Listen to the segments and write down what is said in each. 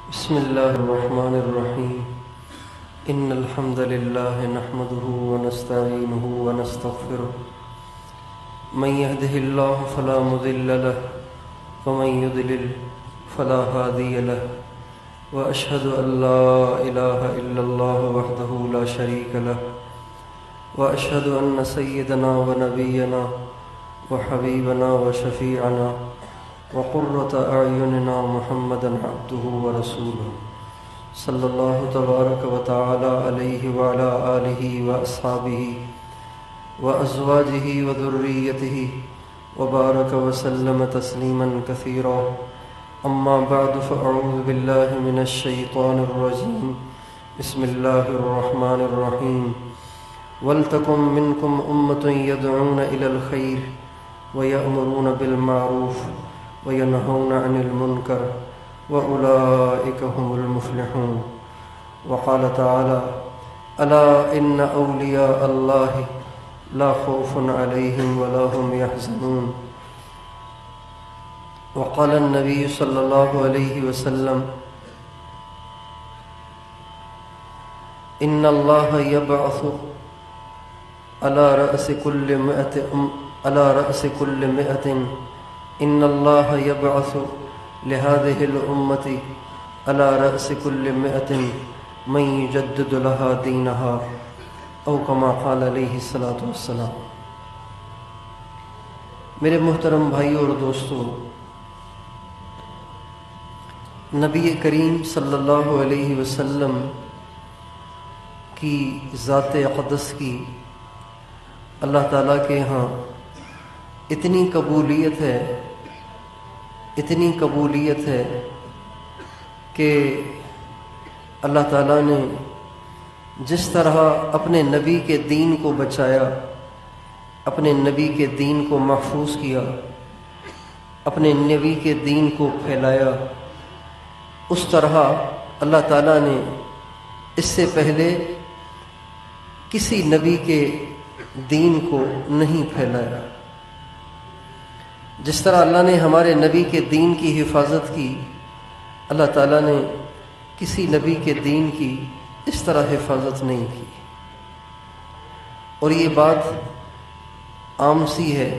بسم الله الرحمن الرحيم إن الحمد لله نحمده ونستعينه ونستغفره من يهده الله فلا مضل له ومن يضلل فلا هادي له وأشهد أن لا إله إلا الله وحده لا شريك له وأشهد أن سيدنا ونبينا وحبيبنا وشفيعنا وقرة أعيننا محمدا عبده ورسوله صلى الله تبارك وتعالى عليه وعلى آله وأصحابه وأزواجه وذريته وبارك وسلم تسليما كثيرا أما بعد فأعوذ بالله من الشيطان الرجيم بسم الله الرحمن الرحيم ولتكن منكم أمة يدعون إلى الخير ويأمرون بالمعروف وينهون عن المنكر وأولئك هم المفلحون وقال تعالى ألا إن أولياء الله لا خوف عليهم ولا هم يحزنون وقال النبي صلى الله عليه وسلم إن الله يبعث على رأس كل مئة إن الله يبعث لهذه الأمة على رأس كل مئة من يجدد لها دينها أو كما قال عليه الصلاة والسلام۔ میرے محترم بھائیوں اور دوستوں، نبی کریم صلی اللہ علیہ وسلم کی ذات اقدس کی اللہ تعالیٰ کے ہاں اتنی قبولیت ہے کہ اللہ تعالیٰ نے جس طرح اپنے نبی کے دین کو بچایا، اپنے نبی کے دین کو محفوظ کیا، اپنے نبی کے دین کو پھیلایا، اس طرح اللہ تعالیٰ نے اس سے پہلے کسی نبی کے دین کو نہیں پھیلایا۔ جس طرح اللہ نے ہمارے نبی کے دین کی حفاظت کی، اللہ تعالیٰ نے کسی نبی کے دین کی اس طرح حفاظت نہیں کی۔ اور یہ بات عام سی ہے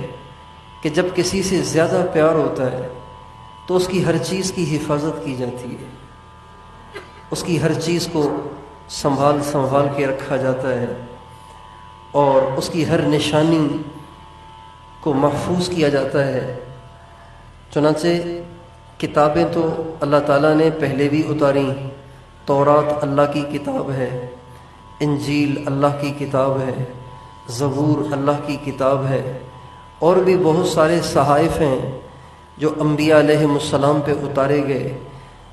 کہ جب کسی سے زیادہ پیار ہوتا ہے تو اس کی ہر چیز کی حفاظت کی جاتی ہے، اس کی ہر چیز کو سنبھال کے رکھا جاتا ہے اور اس کی ہر نشانی کو محفوظ کیا جاتا ہے۔ چنانچہ کتابیں تو اللہ تعالیٰ نے پہلے بھی اتاریں، تورات اللہ کی کتاب ہے، انجیل اللہ کی کتاب ہے، زبور اللہ کی کتاب ہے، اور بھی بہت سارے صحائف ہیں جو انبیاء علیہ السلام پہ اتارے گئے،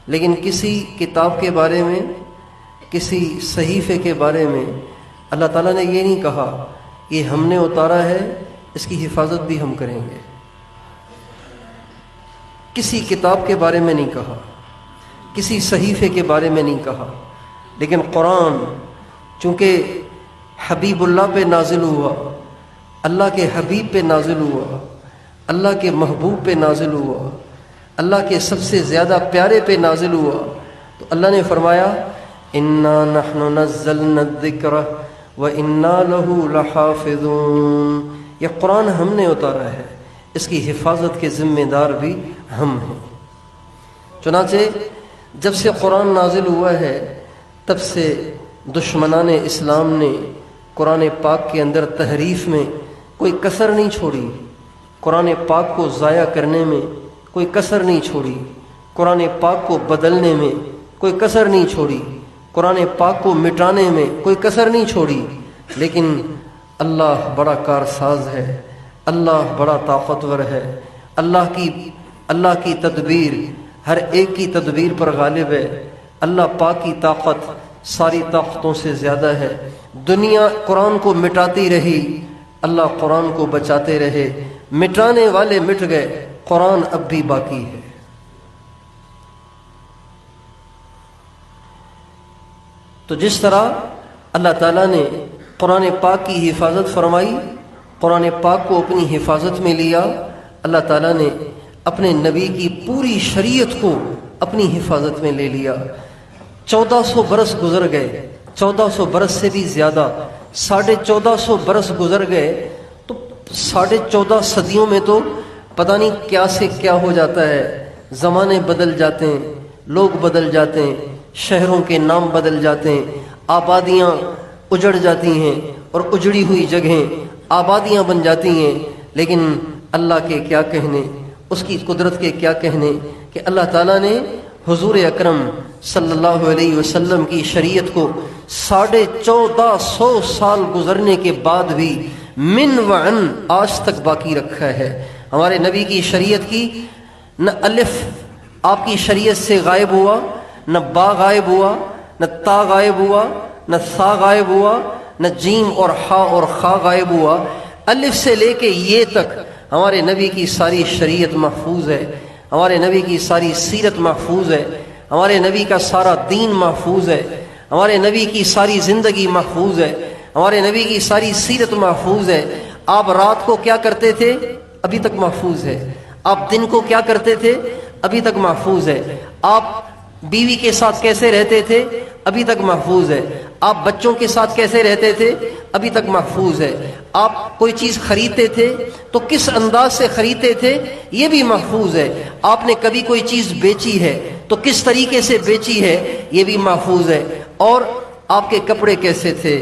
لیکن کسی کتاب کے بارے میں، کسی صحیفے کے بارے میں اللہ تعالیٰ نے یہ نہیں کہا یہ ہم نے اتارا ہے، اس کی حفاظت بھی ہم کریں گے۔ کسی کتاب کے بارے میں نہیں کہا، کسی صحیفے کے بارے میں نہیں کہا، لیکن قرآن چونکہ حبیب اللہ پہ نازل ہوا، اللہ کے حبیب پہ نازل ہوا، اللہ کے محبوب پہ نازل ہوا، اللہ کے سب سے زیادہ پیارے پہ نازل ہوا، تو اللہ نے فرمایا اِنَّا نَحْنُ نَزَّلْنَا الذِّكْرَ وَإِنَّا لَهُ لَحَافِظُونَ، یہ قرآن ہم نے اتارا ہے، اس کی حفاظت کے ذمہ دار بھی ہم ہیں۔ چنانچہ جب سے قرآن نازل ہوا ہے تب سے دشمنان اسلام نے قرآن پاک کے اندر تحریف میں کوئی کسر نہیں چھوڑی، قرآن پاک کو ضائع کرنے میں کوئی کسر نہیں چھوڑی، قرآن پاک کو بدلنے میں کوئی کسر نہیں چھوڑی، قرآن پاک کو مٹانے میں کوئی کسر نہیں چھوڑی۔ لیکن اللہ بڑا کارساز ہے، اللہ بڑا طاقتور ہے، اللہ کی تدبیر ہر ایک کی تدبیر پر غالب ہے، اللہ پاک کی طاقت ساری طاقتوں سے زیادہ ہے۔ دنیا قرآن کو مٹاتی رہی، اللہ قرآن کو بچاتے رہے، مٹانے والے مٹ گئے، قرآن اب بھی باقی ہے۔ تو جس طرح اللہ تعالیٰ نے قرآن پاک کی حفاظت فرمائی، قرآن پاک کو اپنی حفاظت میں لیا، اللہ تعالیٰ نے اپنے نبی کی پوری شریعت کو اپنی حفاظت میں لے لیا۔ 1400 برس گزر گئے، 1400 برس سے بھی زیادہ، 1450 برس گزر گئے، تو 14.5 صدیوں میں تو پتہ نہیں کیا سے کیا ہو جاتا ہے۔ زمانے بدل جاتے ہیں، لوگ بدل جاتے ہیں، شہروں کے نام بدل جاتے ہیں، آبادیاں اجڑ جاتی ہیں اور اجڑی ہوئی جگہیں آبادیاں بن جاتی ہیں۔ لیکن اللہ کے کیا کہنے، اس کی قدرت کے کیا کہنے کہ اللہ تعالیٰ نے حضور اکرم صلی اللہ علیہ وسلم کی شریعت کو 1450 سال گزرنے کے بعد بھی من وعن آج تک باقی رکھا ہے۔ ہمارے نبی کی شریعت کی نہ الف آپ کی شریعت سے غائب ہوا، نہ با غائب ہوا، نہ تا غائب ہوا، نہ ثا غائب ہوا، نہ جیم اور ہا اور خا غائب ہوا۔ الف سے لے کے یہ تک ہمارے نبی کی ساری شریعت محفوظ ہے، ہمارے نبی کی ساری سیرت محفوظ ہے، ہمارے نبی کا سارا دین محفوظ ہے، ہمارے نبی کی ساری زندگی محفوظ ہے، ہمارے نبی کی ساری سیرت محفوظ ہے۔ آپ رات کو کیا کرتے تھے ابھی تک محفوظ ہے، آپ دن کو کیا کرتے تھے ابھی تک محفوظ ہے، آپ بیوی کے ساتھ کیسے رہتے تھے ابھی تک محفوظ ہے، آپ بچوں کے ساتھ کیسے رہتے تھے ابھی تک محفوظ ہے، آپ کوئی چیز خریدتے تھے تو کس انداز سے خریدتے تھے یہ بھی محفوظ ہے، آپ نے کبھی کوئی چیز بیچی ہے تو کس طریقے سے بیچی ہے یہ بھی محفوظ ہے، اور آپ کے کپڑے کیسے تھے،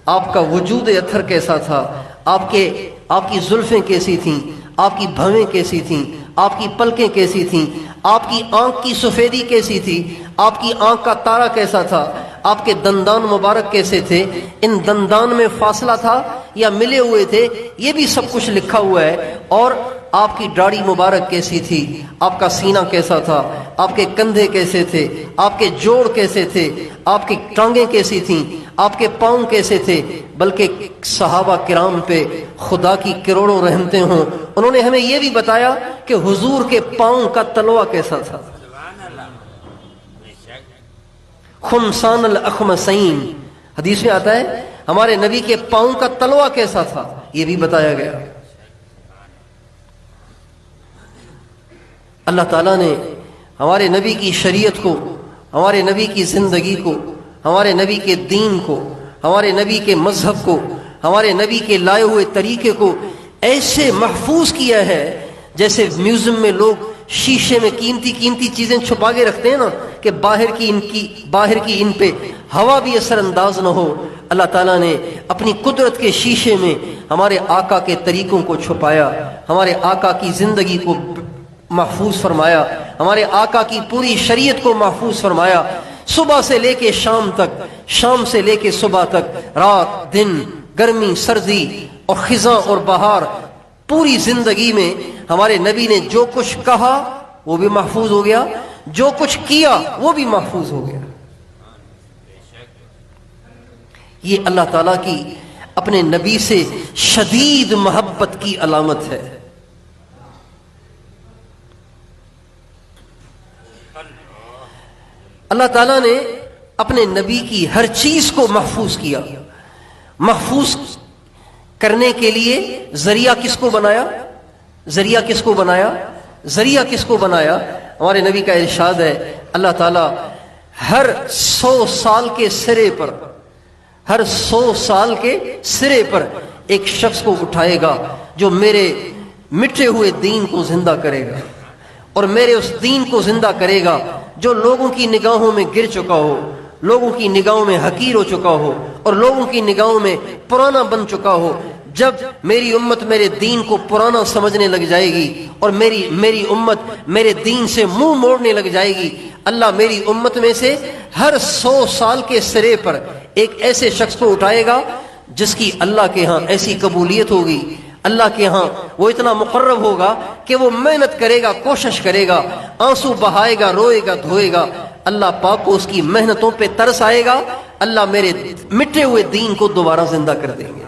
آپ کا وجود اطہر کیسا تھا، آپ کی زلفیں کیسی تھیں، آپ کی بھویں کیسی تھیں، آپ کی پلکیں کیسی تھیں، آپ کی آنکھ کی سفیدی کیسی تھی، آپ کی آنکھ کا تارا کیسا تھا، آپ کے دندان مبارک کیسے تھے، ان دندان میں فاصلہ تھا یا ملے ہوئے تھے یہ بھی سب کچھ لکھا ہوا ہے، اور آپ کی داڑھی مبارک کیسی تھی، آپ کا سینہ کیسا تھا، آپ کے کندھے کیسے تھے، آپ کے جوڑ کیسے تھے، آپ کی ٹانگیں کیسی تھیں، آپ کے پاؤں کیسے تھے، بلکہ صحابہ کرام پہ خدا کی کروڑوں رحمتیں ہوں، انہوں نے ہمیں یہ بھی بتایا کہ حضور کے پاؤں کا تلوا کیسا تھا، خمسان الاخمسین حدیث میں آتا ہے ہمارے نبی کے پاؤں کا تلوا کیسا تھا یہ بھی بتایا گیا۔ اللہ تعالیٰ نے ہمارے نبی کی شریعت کو، ہمارے نبی کی زندگی کو، ہمارے نبی کے دین کو، ہمارے نبی کے مذہب کو، ہمارے نبی کے لائے ہوئے طریقے کو ایسے محفوظ کیا ہے جیسے میوزیم میں لوگ شیشے میں قیمتی چیزیں چھپا کے رکھتے ہیں نا کہ باہر کی ان پہ ہوا بھی اثر انداز نہ ہو۔ اللہ تعالیٰ نے اپنی قدرت کے شیشے میں ہمارے آقا کے طریقوں کو چھپایا، ہمارے آقا کی زندگی کو محفوظ فرمایا، ہمارے آقا کی پوری شریعت کو محفوظ فرمایا، صبح سے لے کے شام تک، شام سے لے کے صبح تک، رات دن، گرمی سردی اور خزاں اور بہار، پوری زندگی میں ہمارے نبی نے جو کچھ کہا وہ بھی محفوظ ہو گیا، جو کچھ کیا وہ بھی محفوظ ہو گیا۔ یہ اللہ تعالیٰ کی اپنے نبی سے شدید محبت کی علامت ہے۔ اللہ تعالیٰ نے اپنے نبی کی ہر چیز کو محفوظ کیا۔ محفوظ کرنے کے لیے ذریعہ کس کو بنایا؟ ذریعہ کس کو بنایا؟ ذریعہ کس کو بنایا؟ ہمارے نبی کا ارشاد ہے اللہ تعالیٰ ہر 100 سال کے سرے پر، ہر 100 سال کے سرے پر ایک شخص کو اٹھائے گا جو میرے مٹے ہوئے دین کو زندہ کرے گا، اور میرے اس دین کو زندہ کرے گا جو لوگوں کی نگاہوں میں گر چکا ہو، لوگوں کی نگاہوں میں حقیر ہو چکا ہو، اور لوگوں کی نگاہوں میں پرانا بن چکا ہو۔ جب میری امت میرے دین کو پرانا سمجھنے لگ جائے گی اور میری امت میرے دین سے منہ موڑنے لگ جائے گی، اللہ میری امت میں سے ہر 100 سال کے سرے پر ایک ایسے شخص کو اٹھائے گا جس کی اللہ کے ہاں ایسی قبولیت ہوگی، اللہ کے ہاں وہ اتنا مقرب ہوگا کہ وہ محنت کرے گا، کوشش کرے گا، آنسو بہائے گا، روئے گا، دھوئے گا، اللہ پاک کو اس کی محنتوں پہ ترس آئے گا، اللہ میرے مٹے ہوئے دین کو دوبارہ زندہ کر دیں گے۔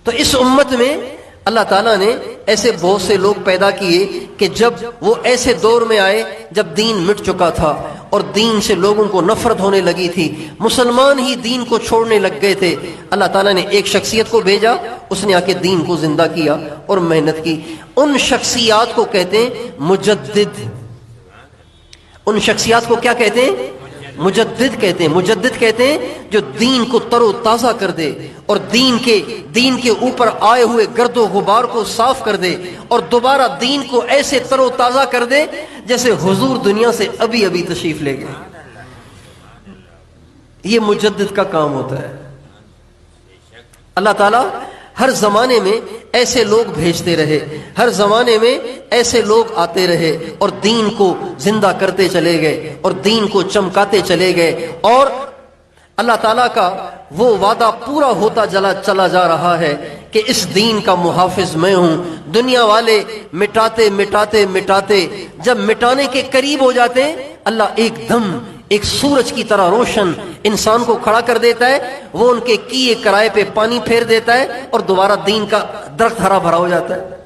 تو اس امت میں اللہ تعالیٰ نے ایسے بہت سے لوگ پیدا کیے کہ جب وہ ایسے دور میں آئے جب دین مٹ چکا تھا اور دین سے لوگوں کو نفرت ہونے لگی تھی، مسلمان ہی دین کو چھوڑنے لگ گئے تھے، اللہ تعالیٰ نے ایک شخصیت کو بھیجا، اس نے آ کے دین کو زندہ کیا اور محنت کی۔ ان شخصیات کو کہتے ہیں مجدد، ان شخصیات کو کیا کہتے ہیں؟ مجدد کہتے ہیں. مجدد کہتے ہیں جو دین کو تر و تازہ کر دے اور دین کے اوپر آئے ہوئے گرد و غبار کو صاف کر دے اور دوبارہ دین کو ایسے تر و تازہ کر دے جیسے حضور دنیا سے ابھی ابھی تشریف لے گئے. یہ مجدد کا کام ہوتا ہے. اللہ تعالیٰ ہر زمانے میں ایسے لوگ بھیجتے رہے، ہر زمانے میں ایسے لوگ آتے رہے اور دین کو زندہ کرتے چلے گئے اور دین کو چمکاتے چلے گئے، اور اللہ تعالیٰ کا وہ وعدہ پورا ہوتا چلا جا رہا ہے کہ اس دین کا محافظ میں ہوں. دنیا والے مٹاتے مٹاتے مٹاتے جب مٹانے کے قریب ہو جاتے ہیں، اللہ ایک دم ایک سورج کی طرح روشن انسان کو کھڑا کر دیتا ہے، وہ ان کے کیے کرائے پہ پانی پھیر دیتا ہے اور دوبارہ دین کا درخت ہرا بھرا ہو جاتا ہے.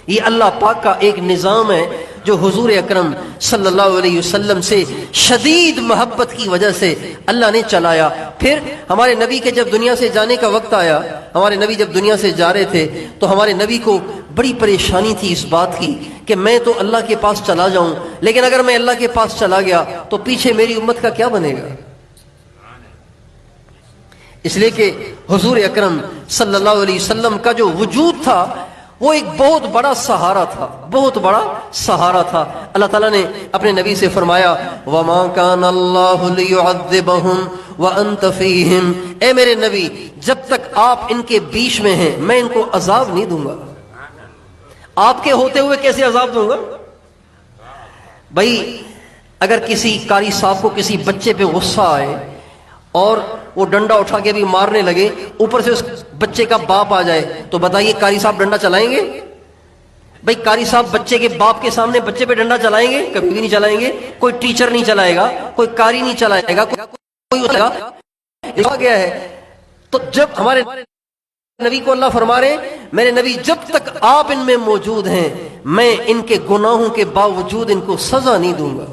یہ اللہ پاک کا ایک نظام ہے جو حضور اکرم صلی اللہ علیہ وسلم سے شدید محبت کی وجہ سے اللہ نے چلایا. پھر ہمارے نبی کے جب دنیا سے جانے کا وقت آیا، ہمارے نبی جب دنیا سے جا رہے تھے تو ہمارے نبی کو بڑی پریشانی تھی اس بات کی کہ میں تو اللہ کے پاس چلا جاؤں، لیکن اگر میں اللہ کے پاس چلا گیا تو پیچھے میری امت کا کیا بنے گا. اس لیے کہ حضور اکرم صلی اللہ علیہ وسلم کا جو وجود تھا وہ ایک بہت بڑا سہارا تھا، بہت بڑا سہارا تھا. اللہ تعالیٰ نے اپنے نبی سے فرمایا وَمَا كَانَ اللَّهُ لِيُعَذِّبَهُمْ وَأَنْتَ فِيهِمْ، اے میرے نبی جب تک آپ ان کے بیچ میں ہیں میں ان کو عذاب نہیں دوں گا. آپ کے ہوتے ہوئے کیسے عذاب دوں گا؟ بھائی اگر کسی قاری صاحب کو کسی بچے پہ غصہ آئے اور وہ ڈنڈا اٹھا کے بھی مارنے لگے، اوپر سے اس بچے کا باپ آ جائے تو بتائیے قاری صاحب ڈنڈا چلائیں گے؟ بھائی قاری صاحب بچے کے باپ کے سامنے بچے پہ ڈنڈا چلائیں گے؟ کبھی بھی نہیں چلائیں گے. کوئی ٹیچر نہیں چلائے گا، کوئی قاری نہیں چلائے گا، کوئی گیا ہے. تو جب ہمارے نبی کو اللہ فرما رہے میرے نبی جب تک آپ ان میں موجود ہیں میں ان کے گناہوں کے باوجود ان کو سزا نہیں دوں گا.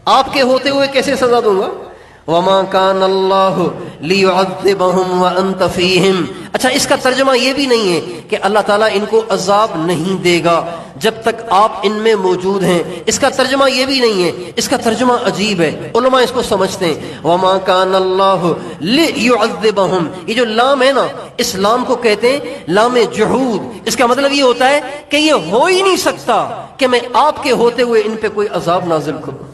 آپ کے ہوتے ہوئے کیسے سزا دوں گا؟ وَمَا كَانَ اللَّهُ لِيُعَذِّبَهُمْ وَأَنْتَ فِيهِمْ. اچھا اس کا ترجمہ یہ بھی نہیں ہے کہ اللہ تعالیٰ ان کو عذاب نہیں دے گا جب تک آپ ان میں موجود ہیں. اس کا ترجمہ یہ بھی نہیں ہے، اس کا ترجمہ عجیب ہے. علماء اس کو سمجھتے ہیں وَمَا كَانَ اللَّهُ لِيُعَذِّبَهُمْ، یہ جو لام ہے نا اس لام کو کہتے ہیں لام جحود. اس کا مطلب یہ ہوتا ہے کہ یہ ہو ہی نہیں سکتا کہ میں آپ کے ہوتے ہوئے ان پہ کوئی عذاب نازل کروں.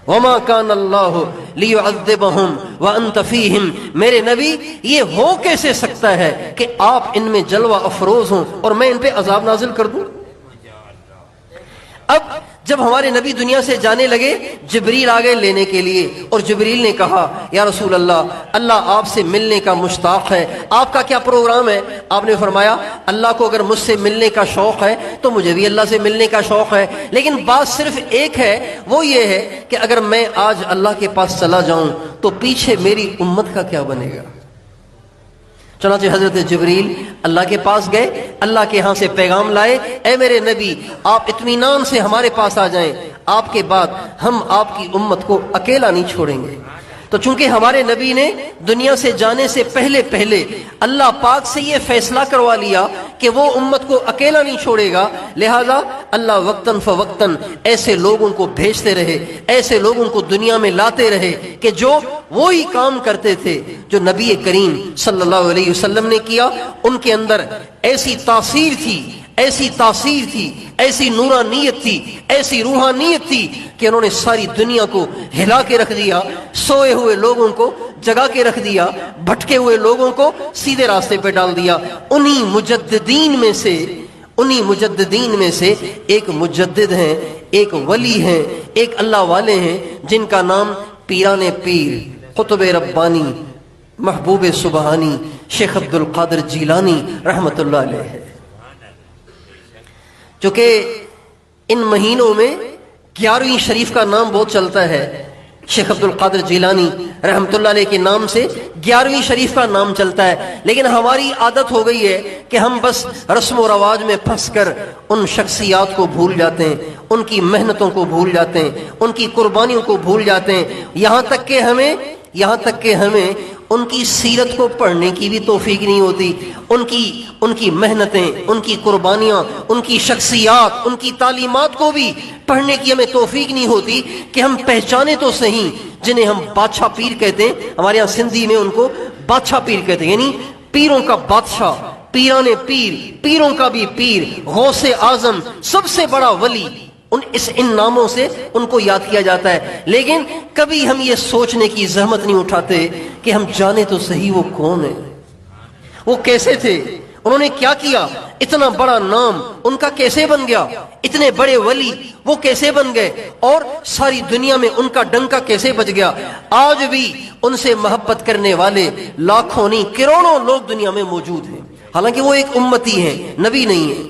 وَمَا كَانَ اللَّهُ لِيُعَذِّبَهُمْ وَأَنْتَ فِيهِمْ، میرے نبی یہ ہو کیسے سکتا ہے کہ آپ ان میں جلوہ افروز ہوں اور میں ان پہ عذاب نازل کر دوں. اب جب ہمارے نبی دنیا سے جانے لگے جبریل آ گئے لینے کے لیے اور جبریل نے کہا یا رسول اللہ اللہ آپ سے ملنے کا مشتاق ہے، آپ کا کیا پروگرام ہے؟ آپ نے فرمایا اللہ کو اگر مجھ سے ملنے کا شوق ہے تو مجھے بھی اللہ سے ملنے کا شوق ہے، لیکن بات صرف ایک ہے، وہ یہ ہے کہ اگر میں آج اللہ کے پاس چلا جاؤں تو پیچھے میری امت کا کیا بنے گا. چنانچہ حضرت جبریل اللہ کے پاس گئے، اللہ کے ہاں سے پیغام لائے اے میرے نبی آپ اطمینان سے ہمارے پاس آ جائیں، آپ کے بعد ہم آپ کی امت کو اکیلا نہیں چھوڑیں گے. تو چونکہ ہمارے نبی نے دنیا سے جانے سے پہلے اللہ پاک سے یہ فیصلہ کروا لیا کہ وہ امت کو اکیلا نہیں چھوڑے گا، لہذا اللہ وقتاً فوقتاً ایسے لوگوں کو بھیجتے رہے، ایسے لوگوں کو دنیا میں لاتے رہے کہ جو وہی کام کرتے تھے جو نبی کریم صلی اللہ علیہ وسلم نے کیا. ان کے اندر ایسی تاثیر تھی، ایسی نورانیت تھی، ایسی روحانیت تھی کہ انہوں نے ساری دنیا کو ہلا کے رکھ دیا، سوئے ہوئے لوگوں کو جگا کے رکھ دیا، بھٹکے ہوئے لوگوں کو سیدھے راستے پہ ڈال دیا. انہی مجددین میں سے ایک مجدد ہیں، ایک ولی ہیں، ایک اللہ والے ہیں جن کا نام پیران پیر قطب ربانی محبوب سبحانی شیخ عبد القادر جیلانی رحمت اللہ علیہ ہے. چونکہ ان مہینوں میں 11ویں شریف کا نام بہت چلتا ہے، شیخ عبد القادر جیلانی رحمت اللہ علیہ کے نام سے 11ویں شریف کا نام چلتا ہے، لیکن ہماری عادت ہو گئی ہے کہ ہم بس رسم و رواج میں پھنس کر ان شخصیات کو بھول جاتے ہیں، ان کی محنتوں کو بھول جاتے ہیں، ان کی قربانیوں کو بھول جاتے ہیں، یہاں تک کہ ہمیں یہاں تک کہ ہمیں ان کی سیرت کو پڑھنے کی بھی توفیق نہیں ہوتی، ان کی محنتیں، ان کی قربانیاں، ان کی شخصیات، ان کی تعلیمات کو بھی پڑھنے کی ہمیں توفیق نہیں ہوتی کہ ہم پہچانے تو صحیح جنہیں ہم بادشاہ پیر کہتے ہیں۔ ہمارے یہاں سندھی میں ان کو بادشاہ پیر کہتے ہیں، یعنی پیروں کا بادشاہ، پیران پیر، پیروں کا بھی پیر، غوث اعظم، سب سے بڑا ولی، ان ناموں سے ان کو یاد کیا جاتا ہے۔ لیکن کبھی ہم یہ سوچنے کی زحمت نہیں اٹھاتے کہ ہم جانے تو صحیح وہ کون ہے، وہ کیسے تھے، انہوں نے کیا کیا، اتنا بڑا نام ان کا کیسے بن گیا، اتنے بڑے ولی وہ کیسے بن گئے، اور ساری دنیا میں ان کا ڈنکا کیسے بج گیا۔ آج بھی ان سے محبت کرنے والے لاکھوں نہیں کروڑوں لوگ دنیا میں موجود ہیں، حالانکہ وہ ایک امتی ہیں، نبی نہیں ہے،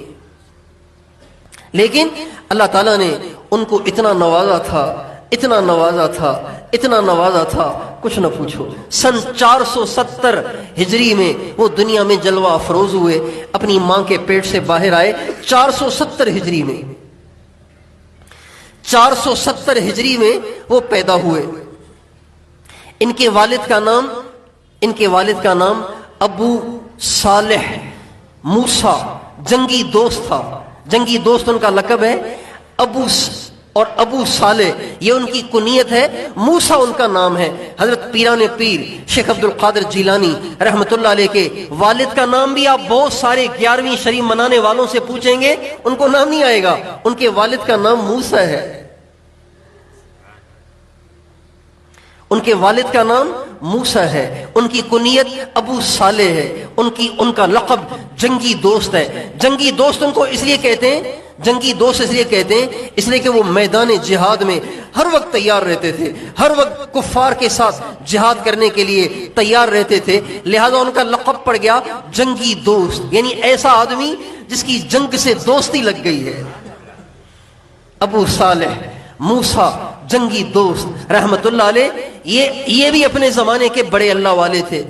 لیکن اللہ تعالیٰ نے ان کو اتنا نوازا تھا، اتنا نوازا تھا، اتنا نوازا تھا، کچھ نہ پوچھو۔ سن 470 ہجری میں وہ دنیا میں جلوہ افروز ہوئے، اپنی ماں کے پیٹ سے باہر آئے 470 ہجری میں، 470 ہجری میں وہ پیدا ہوئے۔ ان کے والد کا نام ابو صالح موسیٰ جنگی دوست تھا، جنگی دوست ان کا لقب ہے۔ ابو صالح یہ ان کی کنیت ہے، موسیٰ ان کا نام ہے۔ حضرت پیران پیر شیخ عبد القادر جیلانی رحمۃ اللہ علیہ کے والد کا نام بھی آپ بہت سارے 11ویں شریف منانے والوں سے پوچھیں گے، ان کو نام نہیں آئے گا، ان کے والد کا نام موسیٰ ہے، ان کے والد کا نام موسیٰ ہے، ان کی کنیت ابو صالح ہے، ان کا لقب جنگی دوست ہے۔ جنگی دوست ان کو اس لیے کہتے ہیں، جنگی دوست اس لیے کہتے ہیں اس لیے کہ وہ میدان جہاد میں ہر وقت تیار رہتے تھے، ہر وقت کفار کے ساتھ جہاد کرنے کے لیے تیار رہتے تھے، لہذا ان کا لقب پڑ گیا جنگی دوست، یعنی ایسا آدمی جس کی جنگ سے دوستی لگ گئی ہے۔ ابو صالح موسیٰ جنگی دوست رحمت اللہ علیہ، یہ بھی اپنے زمانے کے بڑے اللہ والے تھے۔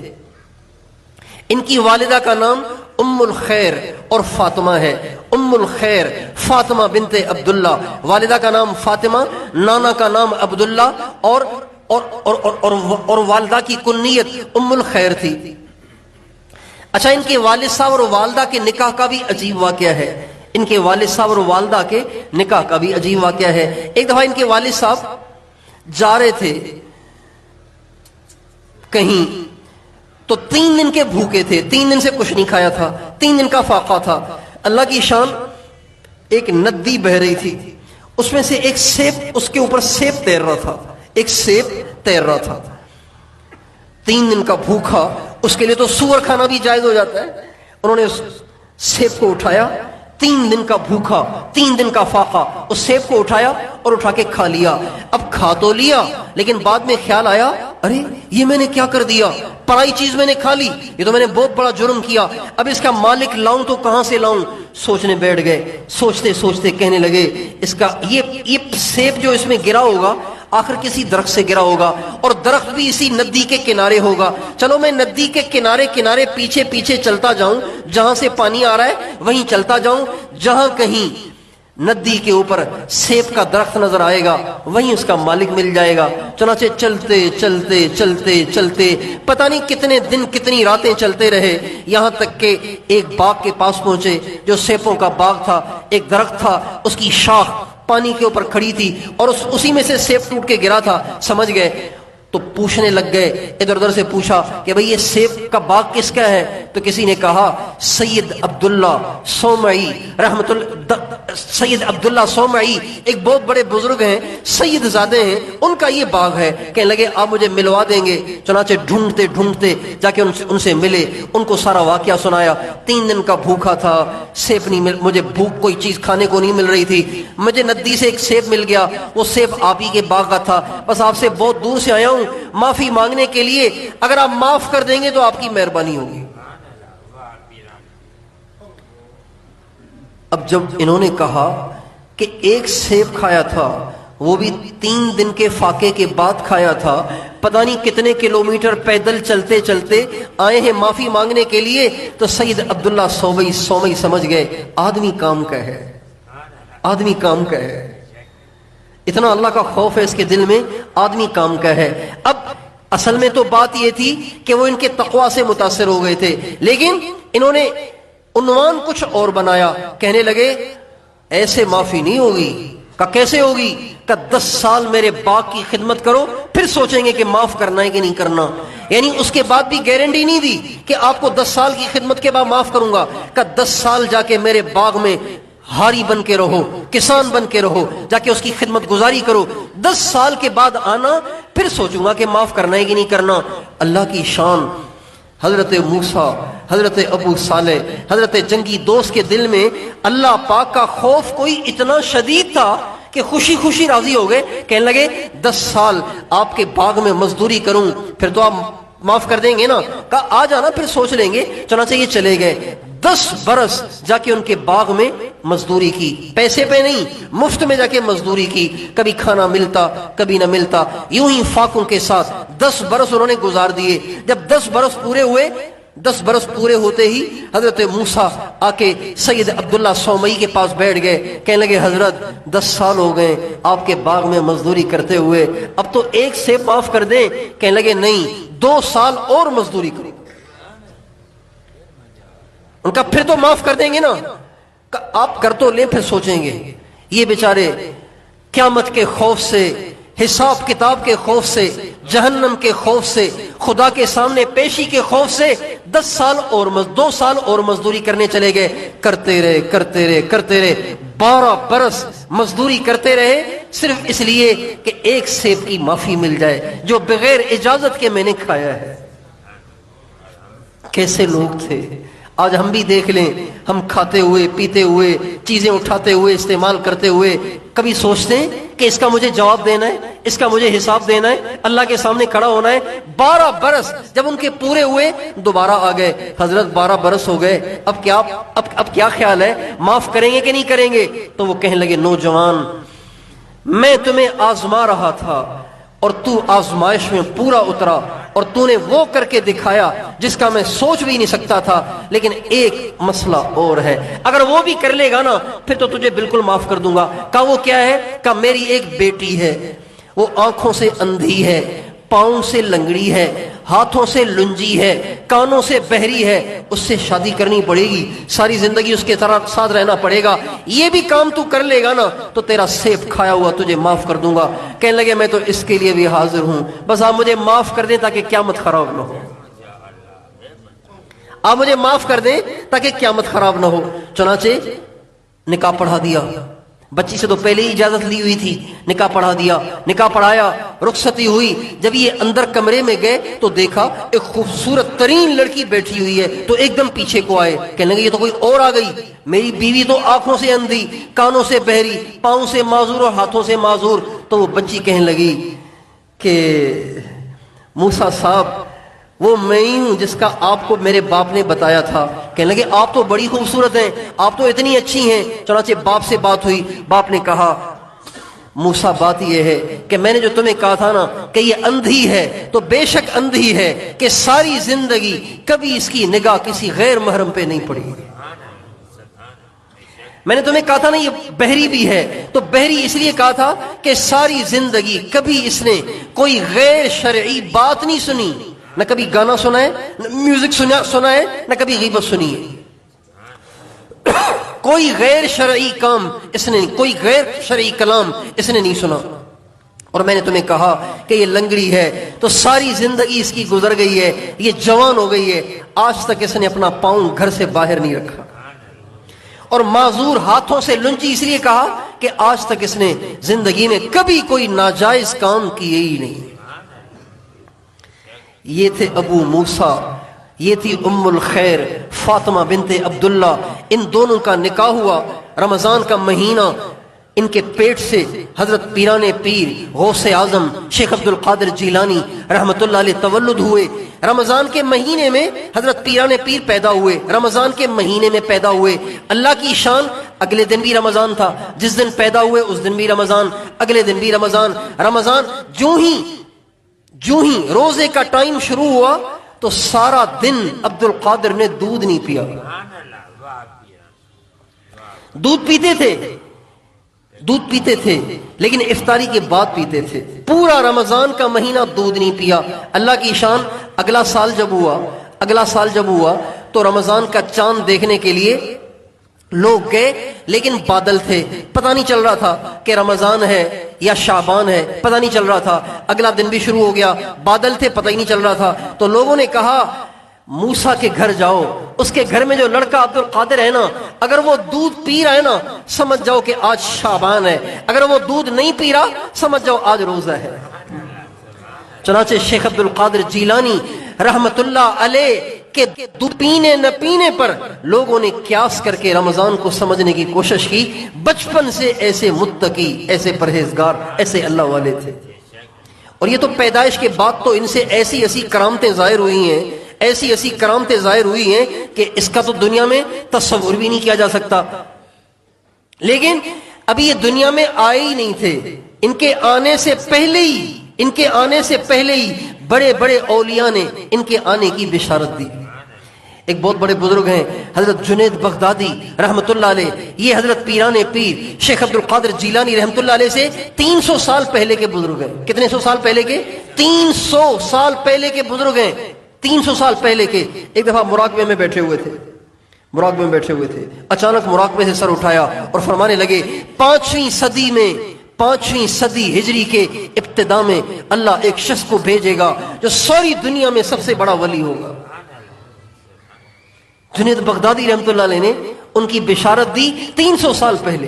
ان کی والدہ کا نام ام الخیر اور فاطمہ ہے، ام الخیر فاطمہ بنت عبداللہ، والدہ کا نام فاطمہ، نانا کا نام عبداللہ، اور والدہ کی کنیت ام الخیر تھی۔ اچھا، ان کے والد صاحب اور والدہ کے نکاح کا بھی عجیب واقعہ ہے، ان کے والد صاحب اور والدہ کے نکاح کا بھی عجیب واقعہ ہے۔ ایک دفعہ ان کے والد صاحب جا رہے تھے کہیں، تو 3 دن کے بھوکے تھے، 3 دن سے کچھ نہیں کھایا تھا، 3 دن کا فاقہ تھا۔ اللہ کی شان، ایک ندی بہ رہی تھی، اس میں سے ایک سیب، اس کے اوپر سیب تیر رہا تھا، ایک سیب تیر رہا تھا۔ 3 دن کا بھوکا، اس کے لیے تو سور کھانا بھی جائز ہو جاتا ہے۔ انہوں نے اس سیب کو اٹھایا، 3 دن کا بھوکا، 3 دن کا فاقہ، اس سیب کو اٹھایا اور اٹھا کے کھا لیا۔ اب کھا تو لیا، لیکن بعد میں خیال آیا، ارے یہ میں نے کیا کر دیا، پرائی چیز میں نے کھا لی، یہ تو میں نے بہت بڑا جرم کیا، اب اس کا مالک لاؤں تو کہاں سے لاؤں؟ سوچنے بیٹھ گئے، سوچتے سوچتے کہنے لگے، اس کا یہ سیب جو اس میں گرا ہوگا آخر کسی درخت سے گرا ہوگا، اور درخت بھی اسی ندی کے کنارے ہوگا، چلو میں ندی کے کنارے کنارے پیچھے پیچھے چلتا جاؤں، جہاں سے پانی آ رہا ہے وہیں چلتا جاؤں، جہاں کہیں ندی کے اوپر سیب کا درخت نظر آئے گا وہیں اس کا مالک مل جائے گا۔ چنانچہ چلتے چلتے چلتے چلتے پتہ نہیں کتنے دن کتنی راتیں چلتے رہے، یہاں تک کہ ایک باغ کے پاس پہنچے جو سیبوں کا باغ تھا۔ ایک درخت تھا، اس کی شاخ پانی کے اوپر کھڑی تھی اور اسی میں سے سیب ٹوٹ کے گرا تھا۔ سمجھ گئے تو پوچھنے لگ گئے، ادھر ادھر سے پوچھا کہ بھئی یہ سیب کا باغ کس کا ہے؟ تو کسی نے کہا سید عبداللہ صومعی رحمت اللہ، سید عبداللہ صومعی ایک بہت بڑے بزرگ ہیں، سید زادے ہیں، ان کا یہ باغ ہے۔ کہنے لگے آپ مجھے ملوا دیں گے؟ چنانچہ ڈھونڈتے ڈھونڈتے جا کے ان سے ملے، ان کو سارا واقعہ سنایا۔ 3 دن کا بھوکا تھا، سیب نہیں مجھے بھوک کوئی چیز کھانے کو نہیں مل رہی تھی، مجھے ندی سے ایک سیب مل گیا، وہ سیب آپ ہی کے باغ کا تھا، بس آپ سے بہت دور سے آیا ہوں معافی مانگنے کے لیے، اگر آپ معاف کر دیں گے تو آپ کی مہربانی ہوگی۔ اب جب انہوں نے کہا کہ ایک سیب کھایا تھا، وہ بھی 3 دن کے فاقے کے بعد کھایا تھا، پتہ نہیں کتنے کلومیٹر پیدل چلتے چلتے آئے ہیں معافی مانگنے کے لیے، تو سید عبداللہ صومعی سمجھ گئے آدمی کام کا ہے، آدمی کام کا ہے، اتنا اللہ کا خوف ہے اس کے دل میں، آدمی کام کا ہے۔ اب اصل میں تو بات یہ تھی کہ وہ ان کے تقوی سے متاثر ہو گئے تھے، لیکن انہوں نے عنوان کچھ اور بنایا. کہنے لگے ایسے معافی نہیں ہوگی. کہ کیسے ہوگی؟ کہ 10 سال میرے باغ کی خدمت کرو پھر سوچیں گے کہ معاف کرنا ہے کہ نہیں کرنا. یعنی اس کے بعد بھی گارنٹی نہیں دی کہ آپ کو 10 سال کی خدمت کے بعد معاف کروں گا. کہ 10 سال جا کے میرے باغ میں ہاری بن کے رہو، کسان بن کے رہو، جا کے اس کی خدمت گزاری کرو، 10 سال کے بعد آنا پھر سوچوں گا کہ معاف کرنا ہے کہ نہیں کرنا. اللہ کی شان. حضرت موسیٰ، حضرت ابو صالح، حضرت جنگی دوست کے دل میں اللہ پاک کا خوف کوئی اتنا شدید تھا کہ خوشی خوشی راضی ہو گئے. کہنے لگے 10 سال آپ کے باغ میں مزدوری کروں پھر تو آپ معاف کر دیں گے نا. کہا آ جانا پھر سوچ لیں گے. چنانچہ یہ چلے گئے. 10 برس جا کے ان کے باغ میں مزدوری کی، پیسے پہ نہیں، مفت میں جا کے مزدوری کی. کبھی کھانا ملتا کبھی نہ ملتا، یوں ہی فاقوں کے ساتھ 10 برس انہوں نے گزار دیے. جب 10 برس پورے ہوئے، 10 برس پورے ہوتے ہی حضرت موسیٰ آ کے سید عبداللہ سومئی کے پاس بیٹھ گئے. کہنے لگے حضرت 10 سال ہو گئے آپ کے باغ میں مزدوری کرتے ہوئے، اب تو ایک سیب معاف کر دیں. کہنے لگے نہیں، 2 سال اور مزدوری کرو. ان کا پھر تو معاف کر دیں گے نا. آپ کر تو لیں پھر سوچیں گے. یہ بیچارے قیامت کے خوف سے، حساب کتاب کے خوف سے، جہنم کے خوف سے، خدا کے سامنے پیشی کے خوف سے 2 سال اور مزدوری کرنے چلے گئے. کرتے رہے 12 برس مزدوری کرتے رہے، صرف اس لیے کہ ایک سیب کی معافی مل جائے جو بغیر اجازت کے میں نے کھایا ہے. کیسے لوگ تھے. آج ہم بھی دیکھ لیں، ہم کھاتے ہوئے، پیتے ہوئے، چیزیں اٹھاتے ہوئے، استعمال کرتے ہوئے کبھی سوچتے ہیں کہ اس کا مجھے جواب دینا ہے، اس کا مجھے حساب دینا ہے، اللہ کے سامنے کھڑا ہونا ہے. 12 برس جب ان کے پورے ہوئے دوبارہ آ گئے. حضرت 12 برس ہو گئے، اب کیا خیال ہے، معاف کریں گے کہ نہیں کریں گے؟ تو وہ کہنے لگے نوجوان، میں تمہیں آزما رہا تھا اور تو آزمائش میں پورا اترا اور تو نے وہ کر کے دکھایا جس کا میں سوچ بھی نہیں سکتا تھا. لیکن ایک مسئلہ اور ہے، اگر وہ بھی کر لے گا نا پھر تو تجھے بالکل معاف کر دوں گا. کہا وہ کیا ہے؟ کہا میری ایک بیٹی ہے، وہ آنکھوں سے اندھی ہے، پاؤں سے لنگڑی ہے، ہاتھوں سے لنجی ہے، کانوں سے بہری ہے. اس سے شادی کرنی پڑے گی، ساری زندگی اس کے ساتھ رہنا پڑے گا. یہ بھی کام تو کر لے گا نا تو تیرا سیب کھایا ہوا تجھے معاف کر دوں گا. کہنے لگے میں تو اس کے لیے بھی حاضر ہوں، بس آپ مجھے معاف کر دیں تاکہ قیامت خراب نہ ہو. آپ مجھے معاف کر دیں تاکہ قیامت خراب نہ ہو. چنانچہ نکاح پڑھا دیا. بچی سے تو پہلے ہی اجازت لی ہوئی تھی، نکاح پڑھا دیا، نکاح پڑھایا، رخصتی ہوئی. جب یہ اندر کمرے میں گئے تو دیکھا ایک خوبصورت ترین لڑکی بیٹھی ہوئی ہے. تو ایک دم پیچھے کو آئے، کہنے لگے یہ تو کوئی اور آ گئی. میری بیوی تو آنکھوں سے اندھی، کانوں سے بہری، پاؤں سے معذور اور ہاتھوں سے معذور. تو وہ بچی کہنے لگی کہ موسیٰ صاحب وہ میں ہی ہوں جس کا آپ کو میرے باپ نے بتایا تھا. کہنے لگے آپ تو بڑی خوبصورت ہیں، آپ تو اتنی اچھی ہیں. چنانچہ باپ سے بات ہوئی. باپ نے کہا موسیٰ بات یہ ہے کہ میں نے جو تمہیں کہا تھا نا کہ یہ اندھی ہے تو بے شک اندھی ہے کہ ساری زندگی کبھی اس کی نگاہ کسی غیر محرم پہ نہیں پڑی. میں نے تمہیں کہا تھا نا یہ بہری بھی ہے تو بہری اس لیے کہا تھا کہ ساری زندگی کبھی اس نے کوئی غیر شرعی بات نہیں سنی، نہ کبھی گانا سنا ہے، نہ میوزک سنا ہے، نہ کبھی غیبت سنی ہے. کوئی غیر شرعی کام اس نے، کوئی غیر شرعی کلام اس نے نہیں سنا. اور میں نے تمہیں کہا کہ یہ لنگڑی ہے تو ساری زندگی اس کی گزر گئی ہے، یہ جوان ہو گئی ہے، آج تک اس نے اپنا پاؤں گھر سے باہر نہیں رکھا. اور معذور ہاتھوں سے لنچی اس لیے کہا کہ آج تک اس نے زندگی میں کبھی کوئی ناجائز کام کیے ہی نہیں. یہ تھے ابو موسیٰ، یہ تھی ام الخیر فاطمہ بنت عبداللہ. ان دونوں کا نکاح ہوا رمضان کا مہینہ. ان کے پیٹ سے حضرت پیران پیر غوث اعظم شیخ عبد القادر جیلانی رحمت اللہ علیہ تولد ہوئے. رمضان کے مہینے میں حضرت پیران پیر پیدا ہوئے، رمضان کے مہینے میں پیدا ہوئے. اللہ کی شان، اگلے دن بھی رمضان تھا، جس دن پیدا ہوئے اس دن بھی رمضان، اگلے دن بھی رمضان. رمضان جو ہی روزے کا ٹائم شروع ہوا تو سارا دن عبد القادر نے دودھ نہیں پیا. دودھ پیتے تھے، دودھ پیتے تھے لیکن افطاری کے بعد پیتے تھے. پورا رمضان کا مہینہ دودھ نہیں پیا. اللہ کی شان. اگلا سال جب ہوا تو رمضان کا چاند دیکھنے کے لیے لوگ گئے لیکن بادل تھے, پتہ نہیں چل رہا تھا کہ رمضان ہے یا شعبان ہے, پتہ نہیں چل رہا تھا. اگلا دن بھی شروع ہو گیا, بادل تھے, پتہ ہی نہیں چل رہا تھا. تو لوگوں نے کہا موسیٰ کے گھر جاؤ, اس کے گھر میں جو لڑکا عبد القادر ہے نا, اگر وہ دودھ پی رہا ہے نا سمجھ جاؤ کہ آج شعبان ہے, اگر وہ دودھ نہیں پی رہا سمجھ جاؤ آج روزہ ہے. چنانچہ شیخ عبد القادر جیلانی رحمت اللہ علیہ کے دودھ پینے نہ پینے پر لوگوں نے قیاس کر کے رمضان کو سمجھنے کی کوشش کی. بچپن سے ایسے متقی, ایسے پرہیزگار, ایسے اللہ والے تھے. اور یہ تو پیدائش کے بعد تو ان سے ایسی ایسی کرامتیں ظاہر ہوئی ہیں کہ اس کا تو دنیا میں تصور بھی نہیں کیا جا سکتا. لیکن ابھی یہ دنیا میں آئے ہی نہیں تھے. ان کے آنے سے پہلے ہی بڑے بڑے اولیاء نے ان کے آنے کی بشارت دی. ایک بہت بڑے بزرگ ہیں حضرت جنید بغدادی رحمت اللہ علیہ. یہ حضرت پیران پیر شیخ عبد القادر جیلانی رحمت اللہ علیہ سے 300 سال پہلے کے بزرگ ہیں. کتنے سو سال پہلے کے؟ 300 سال پہلے کے بزرگ ہیں. 300 سال پہلے کے. ایک دفعہ مراقبے میں بیٹھے ہوئے تھے. اچانک مراقبے سے سر اٹھایا اور فرمانے لگے 5ویں صدی ہجری کے ابتدا میں اللہ ایک شخص کو بھیجے گا جو ساری دنیا میں سب سے بڑا ولی ہوگا. جنید بغدادی رحمت اللہ علیہ نے ان کی بشارت دی 300 سال پہلے.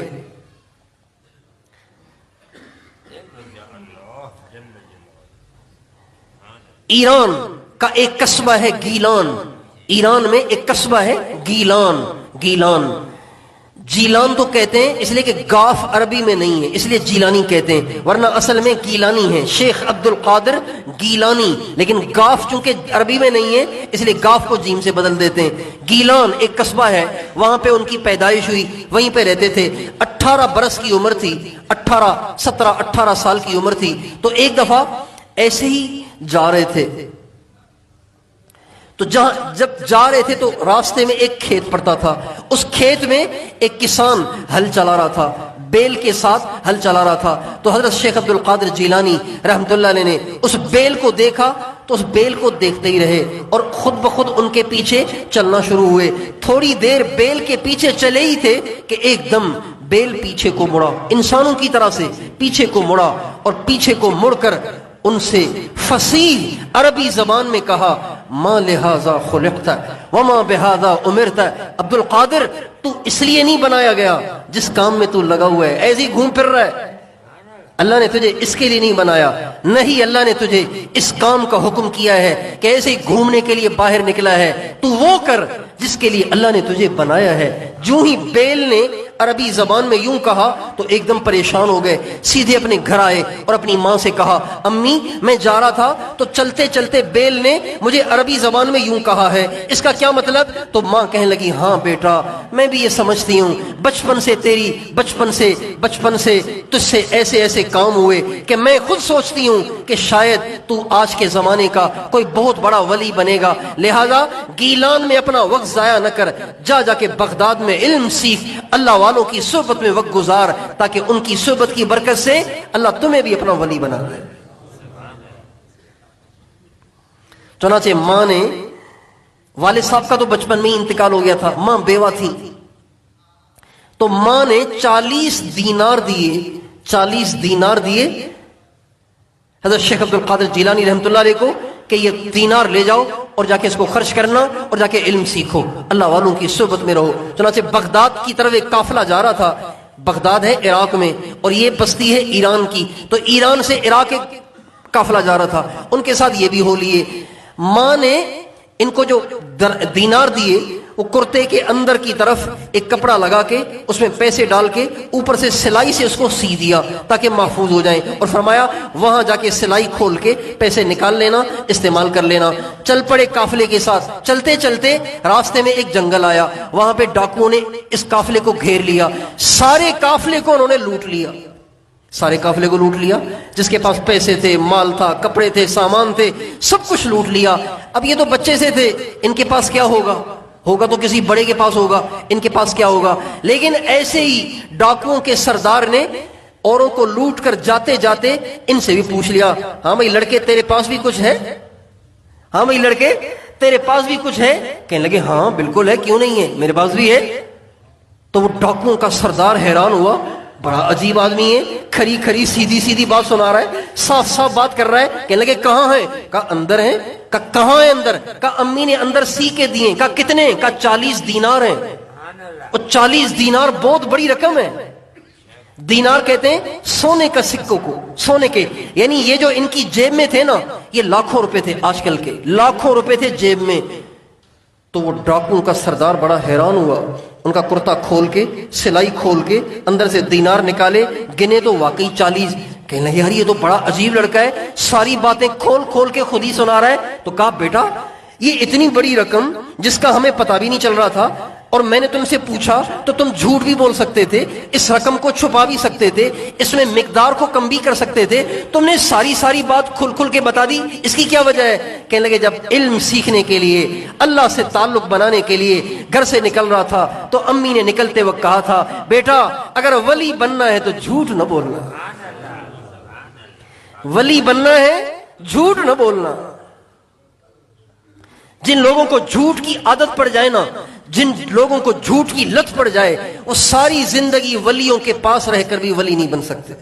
ایران کا ایک قصبہ ہے گیلان. ایران میں ایک قصبہ ہے گیلان. جیلان تو کہتے ہیں اس لیے کہ گاف عربی میں نہیں ہے, اس لیے جیلانی کہتے ہیں, ورنہ اصل میں گیلانی ہے. شیخ عبد القادر گیلانی, لیکن گاف چونکہ عربی میں نہیں ہے اس لیے گاف کو جیم سے بدل دیتے ہیں. گیلان ایک قصبہ ہے, وہاں پہ ان کی پیدائش ہوئی, وہیں پہ رہتے تھے. 18 برس کی عمر تھی, 18 سال کی عمر تھی. تو ایک دفعہ ایسے ہی جا رہے تھے, تو جب جا رہے تھے تو راستے میں ایک کھیت پڑتا تھا. اس کھیت میں ایک کسان ہل چلا رہا تھا, بیل کے ساتھ ہل چلا رہا تھا. تو حضرت شیخ عبد القادر جیلانی رحمت اللہ علیہ نے اس بیل کو دیکھا تو اس بیل کو دیکھتے ہی رہے اور خود بخود ان کے پیچھے چلنا شروع ہوئے. تھوڑی دیر بیل کے پیچھے چلے ہی تھے کہ ایک دم بیل پیچھے کو مڑا, انسانوں کی طرح سے پیچھے کو مڑا, اور پیچھے کو مڑ کر ان سے فصیح عربی زبان میں کہا ما لہذا خلقت وما بہذا امرت. عبد القادر تو اس لیے نہیں بنایا گیا جس کام میں تو لگا ہوا ہے, ایسے ہی گھوم پھر رہا ہے. اللہ نے تجھے اس کے لیے نہیں بنایا, نہیں اللہ نے تجھے اس کام کا حکم کیا ہے کہ ایسے ہی گھومنے کے لیے باہر نکلا ہے, تو وہ کر جس کے لیے اللہ نے تجھے بنایا ہے. جو ہی بیل نے عربی زبان میں یوں کہا تو ایک دم پریشان ہو گئے, سیدھے اپنے گھر آئے اور اپنی ماں سے کہا امی میں جا رہا تھا تو چلتے چلتے بیل نے مجھے عربی زبان میں یوں کہا ہے, اس کا کیا مطلب؟ تو ماں کہنے لگی ہاں بیٹا میں بھی یہ سمجھتی ہوں, بچپن سے تجھ سے ایسے ایسے کام ہوئے کہ میں خود سوچتی ہوں کہ شاید تو آج کے زمانے کا کوئی بہت بڑا ولی بنے گا, لہذا گیلان میں اپنا وقت ضائع نہ کر, جا کے بغداد میں علم سیکھ, اللہ والوں کی صحبت میں وقت گزار, تاکہ ان کی صحبت کی برکت سے اللہ تمہیں بھی اپنا ولی بنا دے. چنانچہ ماں نے, والد صاحب کا تو بچپن میں ہی انتقال ہو گیا تھا, ماں بیوہ تھی, تو ماں نے 40 دینار دیے حضرت شیخ عبد القادر جیلانی رحمت اللہ علیہ کو کہ یہ دینار لے جاؤ اور جا کے اس کو خرچ کرنا اور جا کے علم سیکھو, اللہ والوں کی صحبت میں رہو. چنانچہ بغداد کی طرف ایک قافلہ جا رہا تھا. بغداد ہے عراق میں اور یہ بستی ہے ایران کی, تو ایران سے عراق ایک قافلہ جا رہا تھا, ان کے ساتھ یہ بھی ہو لیے. ماں نے ان کو جو دینار دیے وہ کرتے کے اندر کی طرف ایک کپڑا لگا کے اس میں پیسے ڈال کے اوپر سے سلائی سے اس کو سی دیا تاکہ محفوظ ہو جائیں, اور فرمایا وہاں جا کے سلائی کھول کے پیسے نکال لینا, استعمال کر لینا. چل پڑے قافلے کے ساتھ. چلتے چلتے راستے میں ایک جنگل آیا, وہاں پہ ڈاکوؤں نے اس قافلے کو گھیر لیا, سارے قافلے کو انہوں نے لوٹ لیا, جس کے پاس پیسے تھے, مال تھا, کپڑے تھے, سامان تھے, سب کچھ لوٹ لیا. اب یہ تو بچے سے تھے, ان کے پاس کیا ہوگا تو کسی بڑے کے پاس ہوگا، ان کے پاس کیا ہوگا؟ لیکن ایسے ہی ڈاکوؤں کے سردار نے اوروں کو لوٹ کر جاتے جاتے ان سے بھی پوچھ لیا، ہاں بھائی لڑکے تیرے پاس بھی کچھ ہے؟ ہاں بھائی لڑکے تیرے پاس بھی کچھ ہے؟ کہنے لگے ہاں بالکل ہے، کیوں نہیں ہے، میرے پاس بھی ہے۔ تو وہ ڈاکوؤں کا سردار حیران ہوا، بڑا عجیب آدمی ہے، کھری کھری سیدھی سیدھی بات سنا رہا ہے، صاف صاف بات کر رہا ہے۔ کہنے لگے کہاں ہے؟ کہا اندر ہے۔ کہا کہاں ہے اندر؟ کہا امی نے اندر سی کے دیے۔ کہا کتنے؟ کہا 40 دینار ہیں۔ اور 40 دینار بہت بڑی رقم ہے۔ دینار کہتے ہیں سونے کا سکوں کو، سونے کے، یعنی یہ جو ان کی جیب میں تھے نا، یہ لاکھوں روپے تھے، آج کل کے لاکھوں روپے تھے جیب میں۔ تو وہ ڈاکو کا سردار بڑا حیران ہوا، ان کا کرتا کھول کے، سلائی کھول کے اندر سے دینار نکالے، گنے تو واقعی 40۔ کہنے لگے یار یہ تو بڑا عجیب لڑکا ہے، ساری باتیں کھول کھول کے خود ہی سنا رہا ہے۔ تو کہا بیٹا یہ اتنی بڑی رقم جس کا ہمیں پتہ بھی نہیں چل رہا تھا، اور میں نے تم سے پوچھا تو تم جھوٹ بھی بول سکتے تھے، اس رقم کو چھپا بھی سکتے تھے، اس میں مقدار کو کم بھی کر سکتے تھے، تم نے ساری بات کھل کھل کے بتا دی، اس کی کیا وجہ ہے؟ کہنے لگے جب علم سیکھنے کے لیے، اللہ سے تعلق بنانے کے لیے گھر سے نکل رہا تھا تو امی نے نکلتے وقت کہا تھا بیٹا اگر ولی بننا ہے تو جھوٹ نہ بولنا، ولی بننا ہے جھوٹ نہ بولنا۔ جن لوگوں کو جھوٹ کی عادت پڑ جائے نا، جن لوگوں کو جھوٹ کی لت پڑ جائے، وہ ساری زندگی ولیوں کے پاس رہ کر بھی ولی نہیں بن سکتے۔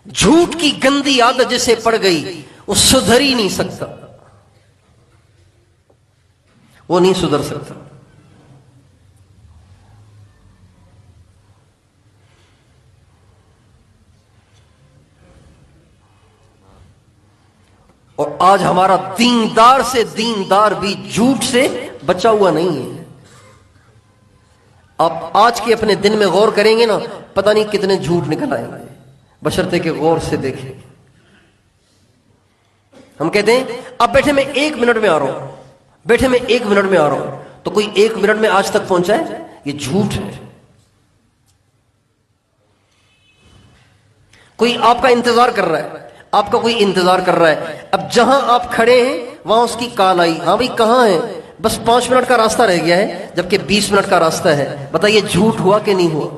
جھوٹ کی گندی عادت جسے پڑ گئی وہ سدھر ہی نہیں سکتا، وہ نہیں سدھر سکتا۔ اور آج ہمارا دیندار سے دیندار بھی جھوٹ سے بچا ہوا نہیں ہے۔ آپ آج کے اپنے دن میں غور کریں گے نا، پتہ نہیں کتنے جھوٹ نکل آئیں گے، بشرطے کہ غور سے دیکھیں۔ ہم کہتے ہیں اب بیٹھے میں 1 منٹ میں آ رہا ہوں، بیٹھے میں 1 منٹ میں آ رہا ہوں، تو کوئی 1 منٹ میں آج تک پہنچا ہے؟ یہ جھوٹ ہے۔ کوئی آپ کا انتظار کر رہا ہے، آپ کا کوئی انتظار کر رہا ہے، اب جہاں آپ کھڑے ہیں وہاں اس کی کال آئی، ہاں بھائی کہاں ہیں؟ بس 5 منٹ کا راستہ رہ گیا ہے، جبکہ 20 منٹ کا راستہ ہے۔ بتائیے جھوٹ ہوا کہ نہیں ہوا؟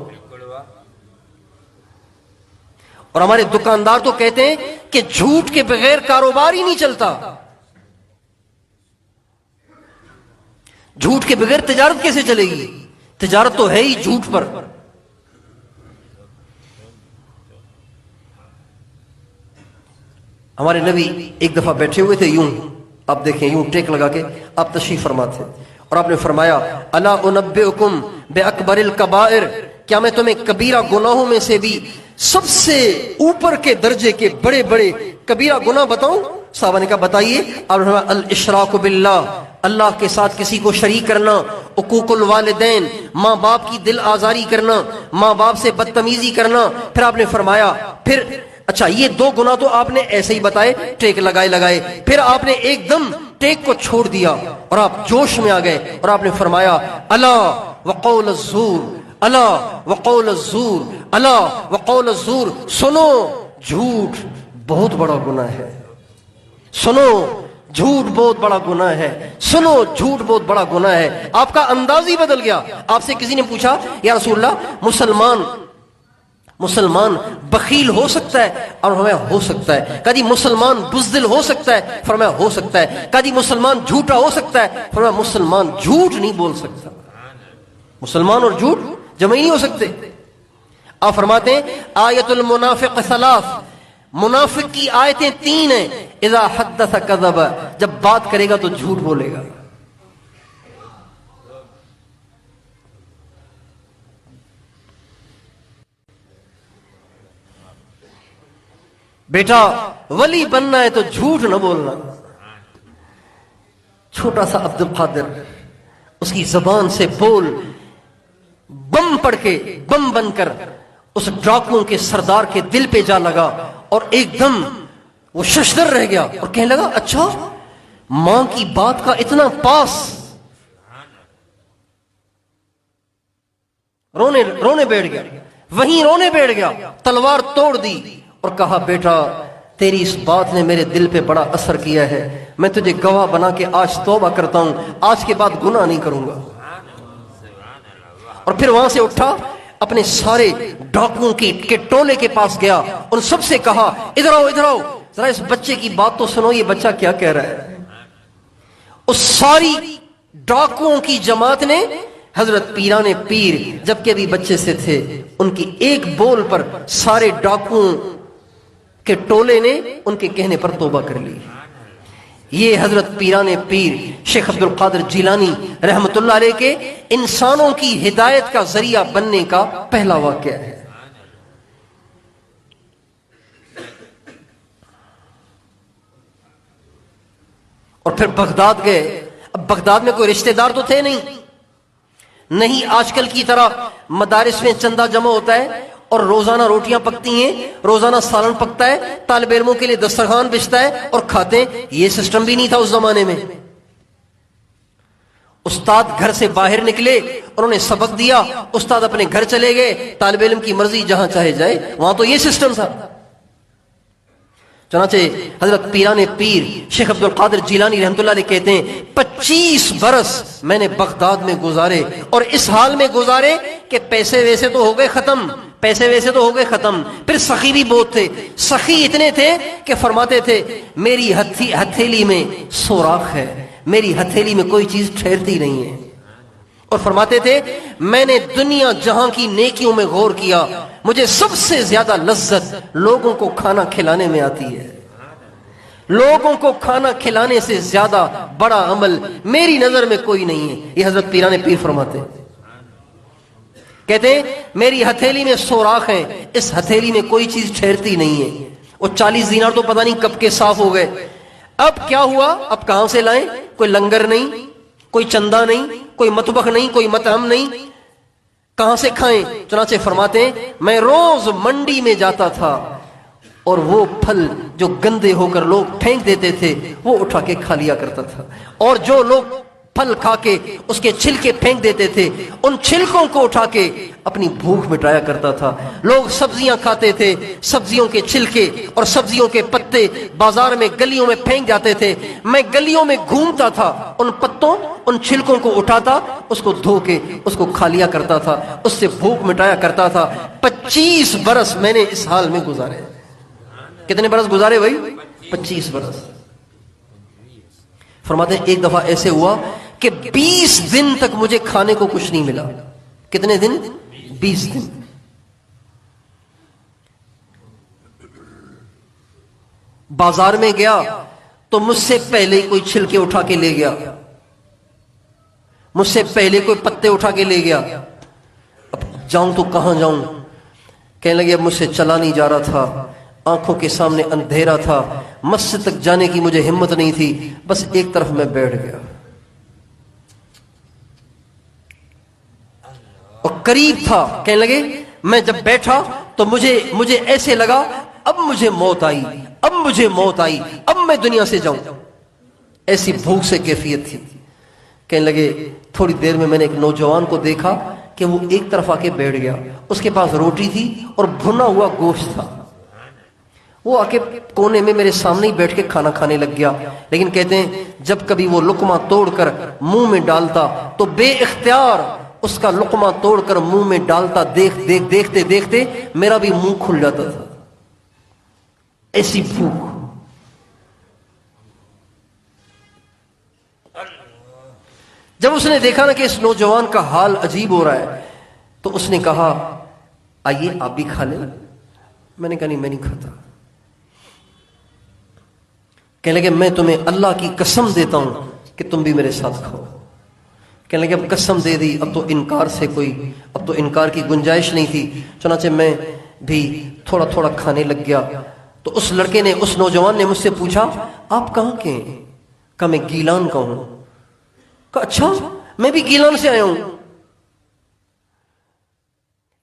اور ہمارے دکاندار تو کہتے ہیں کہ جھوٹ کے بغیر کاروبار ہی نہیں چلتا، جھوٹ کے بغیر تجارت کیسے چلے گی؟ تجارت تو ہے ہی جھوٹ پر۔ ہمارے نبی ایک دفعہ بیٹھے ہوئے تھے، یوں آپ دیکھیں، یوں ٹیک لگا کے آپ تشریف فرما تھے، اور آپ نے فرمایا الا انبئکم باکبر الکبائر، کیا میں تمہیں کبیرہ گناہوں میں سے بھی سب سے اوپر کے درجے کے بڑے بڑے کبیرہ گناہ بتاؤں؟ صحابہ نے کہا بتائیے۔ آپ نے فرمایا الاشراک باللہ، اللہ کے ساتھ کسی کو شریک کرنا، حقوق الوالدین، ماں باپ کی دل آزاری کرنا، ماں باپ سے بدتمیزی کرنا۔ پھر آپ نے فرمایا پھر اچھا یہ 2 گناہ تو آپ نے ایسے ہی بتائے، ٹیک لگائے، پھر آپ نے ایک دم ٹیک کو چھوڑ دیا اور آپ جوش میں آ گئے، اور آپ نے فرمایا الا وقول الزور، الا وقول الزور، الا وقول الزور، سنو جھوٹ بہت بڑا گناہ ہے، سنو جھوٹ بہت بڑا گناہ ہے، سنو جھوٹ بہت بڑا گناہ ہے۔ آپ کا انداز ہی بدل گیا۔ آپ سے کسی نے پوچھا یا رسول اللہ مسلمان بخیل ہو سکتا ہے؟ اور فرمایا ہو سکتا ہے۔ کہا جی مسلمان بزدل ہو سکتا ہے؟ فرمایا ہو سکتا ہے۔ کہا جی مسلمان جھوٹا ہو سکتا ہے؟ فرمایا مسلمان جھوٹ نہیں بول سکتا، مسلمان اور جھوٹ جمع ہی نہیں ہو سکتے۔ آپ فرماتے ہیں آیت المنافق 3، منافق کی آیتیں 3 ہیں، اذا حدث کذب، جب بات کرے گا تو جھوٹ بولے گا۔ بیٹا ولی بننا ہے تو جھوٹ نہ بولنا۔ چھوٹا سا عبد القادر، اس کی زبان سے بول بم پڑ کے، بم بن کر اس ڈاکوؤں کے سردار کے دل پہ جا لگا، اور ایک دم وہ ششدر رہ گیا اور کہنے لگا اچھا ماں کی بات کا اتنا پاس، رونے بیٹھ گیا، وہیں رونے بیٹھ گیا، تلوار توڑ دی اور کہا بیٹا تیری اس بات نے میرے دل پہ بڑا اثر کیا ہے، میں تجھے گواہ بنا کے آج توبہ کرتا ہوں، آج کے بعد گناہ نہیں کروں گا۔ اور پھر وہاں سے اٹھا، اپنے سارے ڈاکوؤں کے ٹولے کے پاس گیا، ان سب سے کہا ادھر آؤ ادھر آؤ، ذرا اس بچے کی بات تو سنو، یہ بچہ کیا کہہ رہا ہے۔ اس ساری ڈاکوؤں کی جماعت نے حضرت پیران پیر جبکہ بھی بچے سے تھے، ان کی ایک بول پر سارے ڈاکوؤں کے ٹولے نے ان کے کہنے پر توبہ کر لی۔ یہ حضرت پیران پیر شیخ عبد القادر جیلانی رحمت اللہ علیہ کے انسانوں کی ہدایت کا ذریعہ بننے کا پہلا واقعہ ہے۔ اور پھر بغداد گئے۔ اب بغداد میں کوئی رشتہ دار تو تھے نہیں آج کل کی طرح مدارس میں چندہ جمع ہوتا ہے اور روزانہ روٹیاں پکتی ہیں، روزانہ سالن پکتا ہے، طالب علموں کے لیے دسترخوان بچتا ہے اور کھاتے ہیں، یہ سسٹم بھی نہیں تھا اس زمانے میں۔ استاد گھر سے باہر نکلے، انہوں نے سبق دیا، استاد اپنے گھر چلے گئے، طالب علم کی مرضی جہاں چاہے جائے، وہاں تو یہ سسٹم تھا۔ چنانچہ حضرت پیران پیر شیخ عبد القادر جیلانی رحمۃ اللہ علیہ کہتے ہیں 25 برس میں نے بغداد میں گزارے، اور اس حال میں گزارے کہ پیسے ویسے تو ہو گئے ختم، پھر سخی بھی بہت تھے، سخی اتنے تھے کہ فرماتے تھے میری ہتھیلی میں سوراخ ہے، میری ہتھیلی میں کوئی چیز ٹھہرتی نہیں ہے۔ اور فرماتے تھے میں نے دنیا جہاں کی نیکیوں میں غور کیا، مجھے سب سے زیادہ لذت لوگوں کو کھانا کھلانے میں آتی ہے، لوگوں کو کھانا کھلانے سے زیادہ بڑا عمل میری نظر میں کوئی نہیں ہے۔ یہ حضرت پیران پیر فرماتے ہیں، کہتے ہیں میری ہتھیلی میں سوراخ ہیں، اس ہتھیلی میں کوئی چیز ٹھہرتی نہیں ہے۔ وہ 40 دینار تو پتہ نہیں کب کے صاف ہو گئے، اب کیا ہوا، اب کہاں سے لائیں؟ کوئی لنگر نہیں، کوئی چندہ نہیں، کوئی مطبخ نہیں، کوئی مطعم نہیں، کہاں سے کھائیں؟ چنانچہ فرماتے ہیں میں روز منڈی میں جاتا تھا اور وہ پھل جو گندے ہو کر لوگ پھینک دیتے تھے وہ اٹھا کے کھا لیا کرتا تھا، اور جو لوگ پھل کھا کے اس کے چھلکے پھینک دیتے تھے ان چھلکوں کو اٹھا کے اپنی بھوک مٹایا کرتا تھا۔ لوگ سبزیاں کھاتے تھے، سبزیوں کے چھلکے اور سبزیوں کے پتے بازار میں گلیوں میں پھینک جاتے تھے، میں گلیوں میں گھومتا تھا، ان پتوں ان چھلکوں کو اٹھاتا، اس کو دھو کے اس کو کھا لیا کرتا تھا، اس سے بھوک مٹایا کرتا تھا۔ 25 برس میں نے اس حال میں گزارے۔ کتنے برس گزارے بھائی؟ 25 برس۔ فرماتے ہیں ایک دفعہ ایسے ہوا کہ 20 دن تک مجھے کھانے کو کچھ نہیں ملا۔ کتنے دن؟ 20 دن۔ بازار میں گیا تو مجھ سے پہلے کوئی چھلکے اٹھا کے لے گیا، مجھ سے پہلے کوئی پتے اٹھا کے لے گیا۔ اب جاؤں تو کہاں جاؤں؟ کہنے لگے اب مجھ سے چلا نہیں جا رہا تھا، آنکھوں کے سامنے اندھیرا تھا، مسجد تک جانے کی مجھے ہمت نہیں تھی، بس ایک طرف میں بیٹھ گیا۔ اور قریب تھا، کہنے لگے میں جب بیٹھا تو مجھے ایسے لگا اب مجھے موت آئی، اب میں دنیا سے جاؤں، ایسی بھوک سے کیفیت تھی۔ کہنے لگے تھوڑی دیر میں نے ایک نوجوان کو دیکھا کہ وہ ایک طرف آ کے بیٹھ گیا، اس کے پاس روٹی تھی اور بھنا ہوا گوشت تھا، وہ آ کے کونے میں میرے سامنے ہی بیٹھ کے کھانا کھانے لگ گیا۔ لیکن کہتے ہیں جب کبھی وہ لقمہ توڑ کر منہ میں ڈالتا تو بے اختیار اس کا لقمہ توڑ کر منہ میں ڈالتا، دیکھتے دیکھتے میرا بھی منہ کھل جاتا تھا، ایسی بھوک۔ جب اس نے دیکھا نا کہ اس نوجوان کا حال عجیب ہو رہا ہے تو اس نے کہا آئیے آپ بھی کھا لیں۔ میں نے کہا نہیں میں نہیں کھاتا۔ کہنے لگے میں تمہیں اللہ کی قسم دیتا ہوں کہ تم بھی میرے ساتھ کھاؤ۔ کہنے لگے اب قسم دے دی، اب تو انکار کی گنجائش نہیں تھی، چنانچہ میں بھی تھوڑا تھوڑا کھانے لگ گیا۔ تو اس لڑکے نے، اس نوجوان نے مجھ سے پوچھا آپ کہاں کے ہیں؟ کہا میں گیلان کا ہوں۔ کہا اچھا میں بھی گیلان سے آیا ہوں۔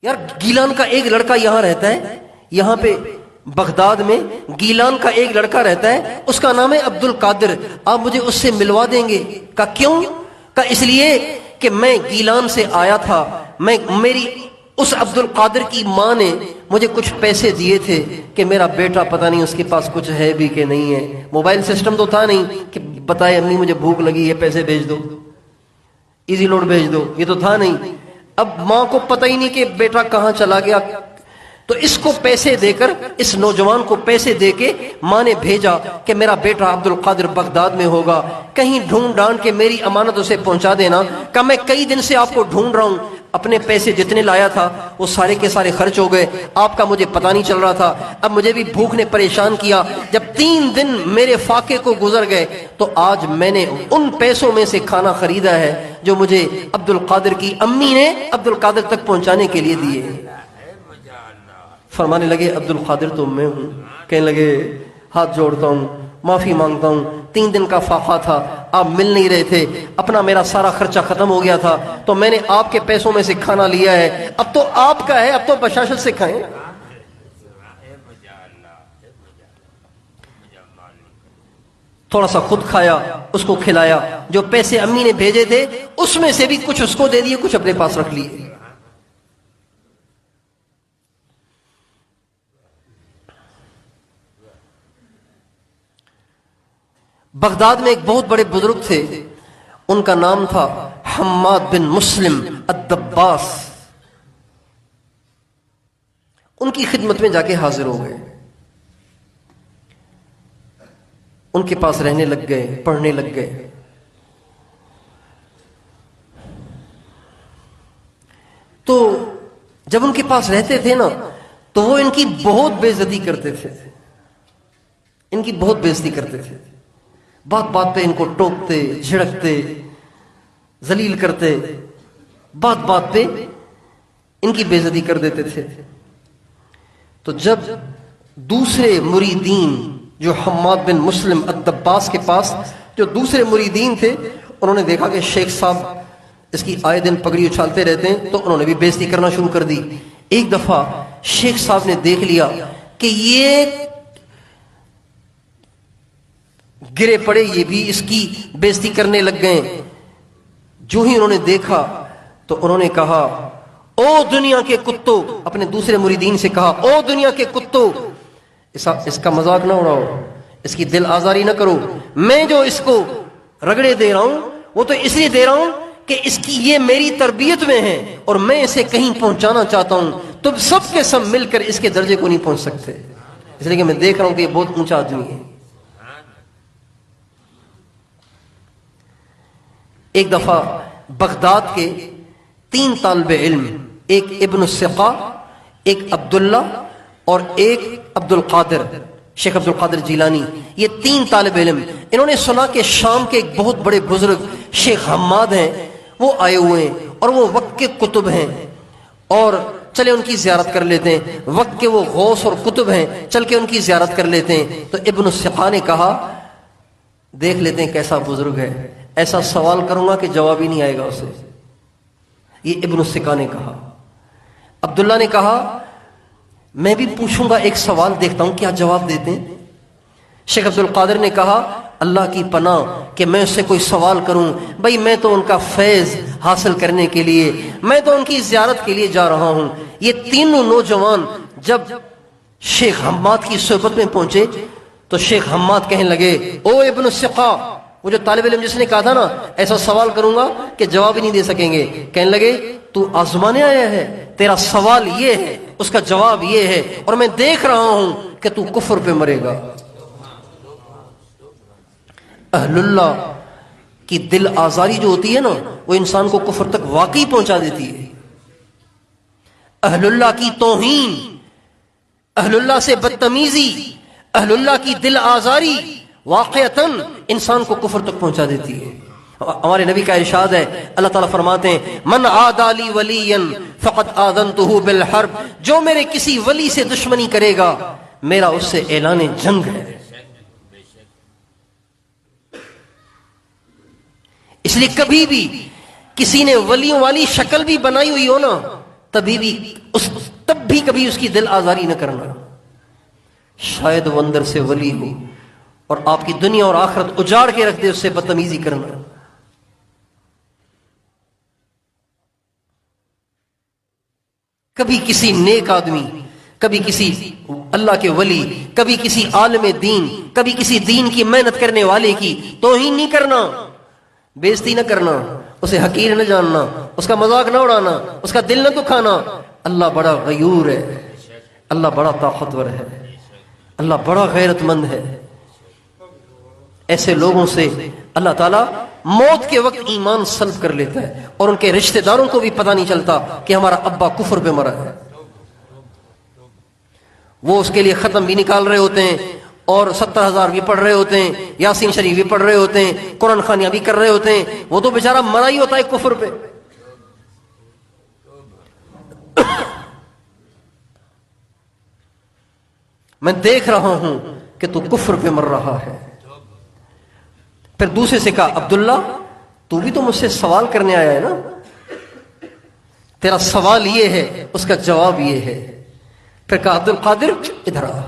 یار گیلان کا ایک لڑکا یہاں رہتا ہے، یہاں پہ بغداد میں گیلان کا ایک لڑکا رہتا ہے، اس کا نام ہے عبد القادر، آپ مجھے اس سے ملوا دیں گے؟ کہا کیوں؟ کہا اس لیے کہ میں گیلان سے آیا تھا، میری اس عبد القادر کی ماں نے مجھے کچھ پیسے دیے تھے کہ میرا بیٹا پتہ نہیں اس کے پاس کچھ ہے بھی کہ نہیں ہے. موبائل سسٹم تو تھا نہیں کہ بتائے امی مجھے بھوک لگی ہے پیسے بھیج دو، ایزی لوڈ بھیج دو، یہ تو تھا نہیں. اب ماں کو پتہ ہی نہیں کہ بیٹا کہاں چلا گیا، تو اس کو پیسے دے کر، اس نوجوان کو پیسے دے کے ماں نے بھیجا کہ میرا بیٹا عبد القادر بغداد میں ہوگا، کہیں ڈھونڈ ڈانڈ کے میری امانت اسے پہنچا دینا. کہ میں کئی دن سے آپ کو ڈھونڈ رہا ہوں، اپنے پیسے جتنے لایا تھا وہ سارے کے سارے خرچ ہو گئے، آپ کا مجھے پتہ نہیں چل رہا تھا. اب مجھے بھی بھوک نے پریشان کیا، جب 3 دن میرے فاقے کو گزر گئے تو آج میں نے ان پیسوں میں سے کھانا خریدا ہے جو مجھے عبد القادر کی امی نے عبد القادر تک پہنچانے کے لیے دیے. فرمانے لگے عبد القادر تو میں ہوں. کہنے لگے ہاتھ جوڑتا ہوں، معافی مانگتا ہوں، 3 دن کا فاقہ تھا، آپ مل نہیں رہے تھے، اپنا میرا سارا خرچہ ختم ہو گیا تھا تو میں نے آپ کے پیسوں میں سے کھانا لیا ہے، اب تو آپ کا ہے، اب تو بشاشت سے کھائیں. تھوڑا سا خود کھایا، اس کو کھلایا، جو پیسے امی نے بھیجے تھے اس میں سے بھی کچھ اس کو دے دیے، کچھ اپنے پاس رکھ لیے. بغداد میں ایک بہت بڑے بزرگ تھے، ان کا نام تھا حماد بن مسلم الدباس. ان کی خدمت میں جا کے حاضر ہو گئے، ان کے پاس رہنے لگ گئے، پڑھنے لگ گئے. تو جب ان کے پاس رہتے تھے نا تو وہ ان کی بہت بے عزتی کرتے تھے، ان کی بہت بے عزتی کرتے تھے. بات بات پہ ان کو ٹوکتے، جھڑکتے، ذلیل کرتے، بات بات پہ ان کی بے عزتی کر دیتے تھے. تو جب دوسرے مریدین جو حماد بن مسلم الدباس کے پاس جو دوسرے مریدین تھے، انہوں نے دیکھا کہ شیخ صاحب اس کی آئے دن پگڑی اچھالتے رہتے ہیں، تو انہوں نے بھی بے عزتی کرنا شروع کر دی. ایک دفعہ شیخ صاحب نے دیکھ لیا کہ یہ گرے پڑے، یہ بھی اس کی بے عزتی کرنے لگ گئے. جو ہی انہوں نے دیکھا تو انہوں نے کہا او دنیا کے کتو، اپنے دوسرے مریدین سے کہا او دنیا کے کتو، اس کا مذاق نہ اڑاؤ، اس کی دل آزاری نہ کرو. میں جو اس کو رگڑے دے رہا ہوں وہ تو اس لیے دے رہا ہوں کہ اس کی یہ میری تربیت میں ہے اور میں اسے کہیں پہنچانا چاہتا ہوں. تم سب کے سب مل کر اس کے درجے کو نہیں پہنچ سکتے، اس لیے کہ میں دیکھ رہا ہوں کہ یہ بہت اونچا آدمی ہے. ایک دفعہ بغداد کے 3 طالب علم، ایک ابن السقا، ایک عبداللہ اور ایک عبد القادر، شیخ عبد القادر جیلانی، یہ 3 طالب علم، انہوں نے سنا کہ شام کے ایک بہت بڑے بزرگ شیخ حماد ہیں، وہ آئے ہوئے ہیں اور وہ وقت کے کتب ہیں، اور چلے ان کی زیارت کر لیتے ہیں. وقت کے وہ غوث اور کتب ہیں، چل کے ان کی زیارت کر لیتے ہیں. تو ابن السقا نے کہا دیکھ لیتے ہیں کیسا بزرگ ہے، ایسا سوال کروں گا کہ جواب ہی نہیں آئے گا اسے. یہ ابن السقا نے کہا. عبداللہ نے کہا میں بھی پوچھوں گا ایک سوال، دیکھتا ہوں کیا جواب دیتے ہیں. شیخ عبد القادر نے کہا اللہ کی پناہ کہ میں اس سے کوئی سوال کروں، بھائی میں تو ان کا فیض حاصل کرنے کے لیے، میں تو ان کی زیارت کے لیے جا رہا ہوں. یہ تینوں نوجوان جب شیخ حماد کی صحبت میں پہنچے تو شیخ حماد کہنے لگے او ابن السقا، وہ جو طالب علم جس نے کہا تھا نا ایسا سوال کروں گا کہ جواب ہی نہیں دے سکیں گے، کہنے لگے تو آزمانے آیا ہے، تیرا سوال یہ ہے، اس کا جواب یہ ہے، اور میں دیکھ رہا ہوں کہ تو کفر پہ مرے گا. اہل اللہ کی دل آزاری جو ہوتی ہے نا وہ انسان کو کفر تک واقعی پہنچا دیتی ہے. اہل اللہ کی توہین، اہل اللہ سے بدتمیزی، اہل اللہ کی دل آزاری واقعتاً انسان کو کفر تک پہنچا دیتی ہے. ہمارے نبی کا ارشاد ہے، اللہ تعالیٰ فرماتے ہیں من عادی لی ولیا فقد آذنتہ بالحرب، جو میرے کسی ولی سے دشمنی کرے گا میرا اس سے اعلان جنگ ہے. اس لیے کبھی بھی کسی نے ولیوں والی شکل بھی بنائی ہوئی ہو نا تب بھی کبھی اس کی دل آزاری نہ کرنا. شاید وہ اندر سے ولی ہو اور آپ کی دنیا اور آخرت اجاڑ کے رکھ دے، اس سے بدتمیزی کرنا. کبھی کسی نیک آدمی، کبھی کسی اللہ کے ولی، کبھی کسی عالم دین، کبھی کسی دین کی محنت کرنے والے کی توہین نہیں کرنا، بےزتی نہ کرنا، اسے حقیر نہ جاننا، اس کا مذاق نہ اڑانا، اس کا دل نہ دکھانا۔ اللہ بڑا غیور ہے، اللہ بڑا طاقتور ہے، اللہ بڑا غیرت مند ہے۔ ایسے لوگوں سے اللہ تعالیٰ موت کے وقت ایمان سلب کر لیتا ہے، اور ان کے رشتہ داروں کو بھی پتہ نہیں چلتا کہ ہمارا ابا کفر پہ مرا ہے۔ وہ اس کے لیے ختم بھی نکال رہے ہوتے ہیں، اور 70,000 بھی پڑھ رہے ہوتے ہیں، یاسین شریف بھی پڑھ رہے ہوتے ہیں، قرآن خوانیاں بھی کر رہے ہوتے ہیں، وہ تو بیچارہ مرا ہی ہوتا ہے کفر پہ۔ میں دیکھ رہا ہوں کہ تو کفر پہ مر رہا ہے۔ پھر دوسرے سے کہا عبداللہ تو بھی تو مجھ سے سوال کرنے آیا ہے نا، تیرا سوال یہ ہے، اس کا جواب یہ ہے۔ پھر کہا عبد القادر ادھر آ،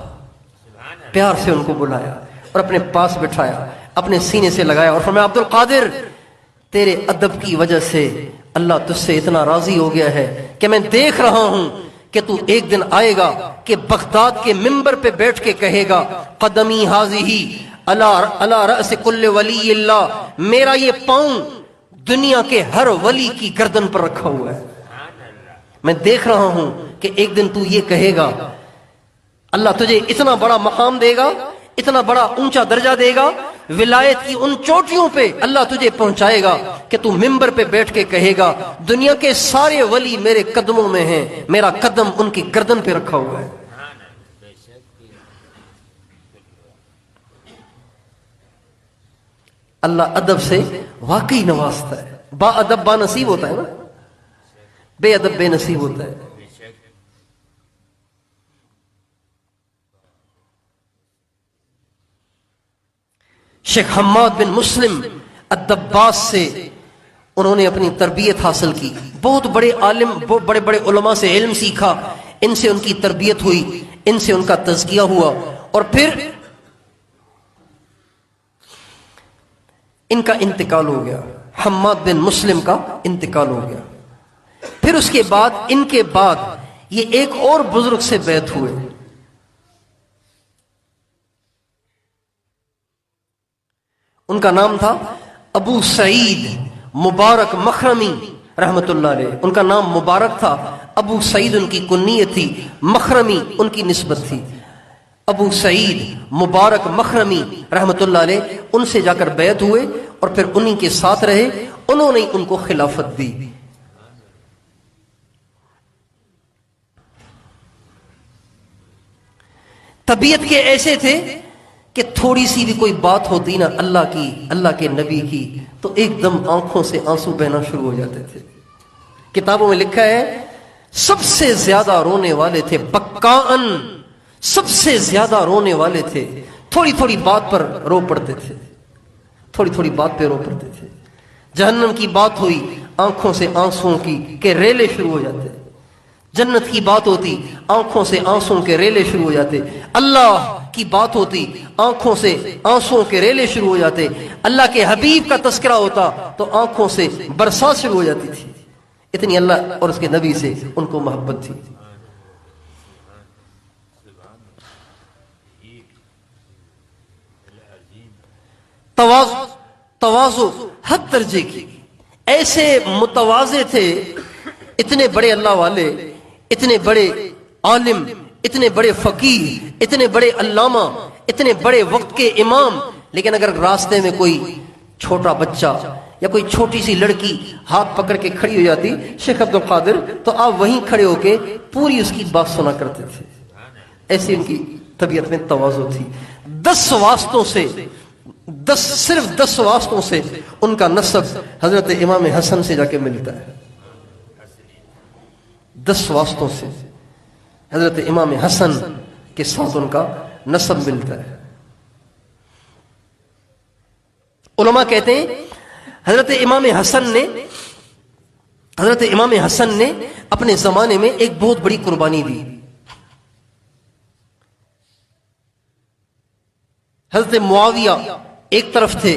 پیار سے ان کو بلایا اور اپنے پاس بٹھایا، اپنے سینے سے لگایا اور فرمایا عبد القادر تیرے ادب کی وجہ سے اللہ تجھ سے اتنا راضی ہو گیا ہے کہ میں دیکھ رہا ہوں کہ تو ایک دن آئے گا کہ بغداد کے منبر پہ بیٹھ کے کہے گا قدمی حاضی علی رأس کل ولی اللہ، میرا یہ پاؤں دنیا کے ہر ولی کی گردن پر رکھا ہوا ہے۔ میں دیکھ رہا ہوں کہ ایک دن تو یہ کہے گا، اللہ تجھے اتنا بڑا مقام دے گا، اتنا بڑا اونچا درجہ دے گا، ولایت کی ان چوٹیوں پہ اللہ تجھے پہنچائے گا کہ تو منبر پہ بیٹھ کے کہے گا دنیا کے سارے ولی میرے قدموں میں ہیں، میرا قدم ان کی گردن پہ رکھا ہوا ہے۔ اللہ ادب سے واقعی نوازتا ہے۔ با ادب با نصیب ہوتا ہے نا، بے ادب بے نصیب ہوتا ہے۔ شیخ حماد بن مسلم الدباس سے انہوں نے اپنی تربیت حاصل کی، بہت بڑے عالم، بڑے بڑے علماء سے علم سیکھا، ان سے ان کی تربیت ہوئی، ان سے ان کا تزکیہ ہوا، اور پھر ان کا انتقال ہو گیا، حماد بن مسلم کا انتقال ہو گیا۔ پھر اس کے بعد ان کے بعد یہ ایک اور بزرگ سے بیعت ہوئے، ان کا نام تھا ابو سعید مبارک مخرمی رحمت اللہ علیہ۔ ان کا نام مبارک تھا، ابو سعید ان کی کنیت تھی، مخرمی ان کی نسبت تھی۔ ابو سعید مبارک مخرمی رحمت اللہ علیہ ان سے جا کر بیعت ہوئے اور پھر انہی کے ساتھ رہے، انہوں نے ان کو خلافت دی۔ طبیعت کے ایسے تھے کہ تھوڑی سی بھی کوئی بات ہوتی نا اللہ کی، اللہ کے نبی کی، تو ایک دم آنکھوں سے آنسو بہنا شروع ہو جاتے تھے۔ کتابوں میں لکھا ہے سب سے زیادہ رونے والے تھے بکاءً، سب سے زیادہ رونے والے تھے، تھوڑی تھوڑی بات پر رو پڑتے تھے، تھوڑی تھوڑی بات پہ رو پڑتے تھے۔ جہنم کی بات ہوئی آنکھوں سے آنسوں کی کہ ریلے شروع ہو جاتے، جنت کی بات ہوتی آنکھوں سے آنسوں کے ریلے شروع ہو جاتے، اللہ کی بات ہوتی آنکھوں سے آنسوں کے ریلے شروع ہو جاتے، اللہ کے حبیب کا تذکرہ ہوتا تو آنکھوں سے برسات شروع ہو جاتی تھی۔ اتنی اللہ اور اس کے نبی سے ان کو محبت تھی۔ تواضع حد درجے کی، ایسے متواضع تھے، اتنے بڑے اللہ والے، اتنے بڑے عالم، اتنے بڑے فقیہ، اتنے بڑے علامہ، اتنے بڑے وقت کے امام، لیکن اگر راستے میں کوئی چھوٹا بچہ یا کوئی چھوٹی سی لڑکی ہاتھ پکڑ کے کھڑی ہو جاتی شیخ عبد القادر، تو آپ وہیں کھڑے ہو کے پوری اس کی بات سنا کرتے تھے۔ ایسی ان کی طبیعت میں تواضع تھی۔ 10 واسطوں سے، صرف 10 واسطوں سے ان کا نسب حضرت امام حسن سے جا کے ملتا ہے۔ 10 واسطوں سے حضرت امام حسن کے ساتھ ان کا نسب ملتا ہے۔ علماء کہتے ہیں حضرت امام حسن نے اپنے زمانے میں ایک بہت بڑی قربانی دی۔ حضرت معاویہ ایک طرف تھے،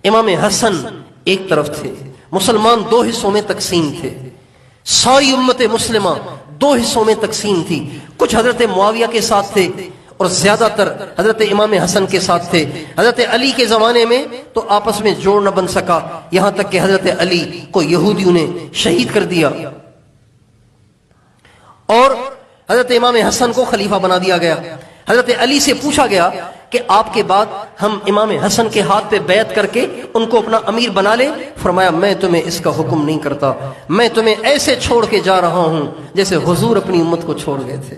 امام حسن ایک طرف تھے، مسلمان 2 حصوں میں تقسیم تھے، ساری امت مسلمہ دو حصوں میں تقسیم تھی. کچھ حضرت معاویہ کے ساتھ تھے اور زیادہ تر حضرت امام حسن کے ساتھ تھے. حضرت علی کے زمانے میں تو آپس میں جوڑ نہ بن سکا، یہاں تک کہ حضرت علی کو یہودیوں نے شہید کر دیا اور حضرت امام حسن کو خلیفہ بنا دیا گیا. حضرت علی سے پوچھا گیا کہ آپ کے بعد ہم امام حسن کے ہاتھ پہ بیعت کر کے ان کو اپنا امیر بنا لیں. فرمایا میں تمہیں اس کا حکم نہیں کرتا، میں تمہیں ایسے چھوڑ کے جا رہا ہوں جیسے حضور اپنی امت کو چھوڑ گئے تھے.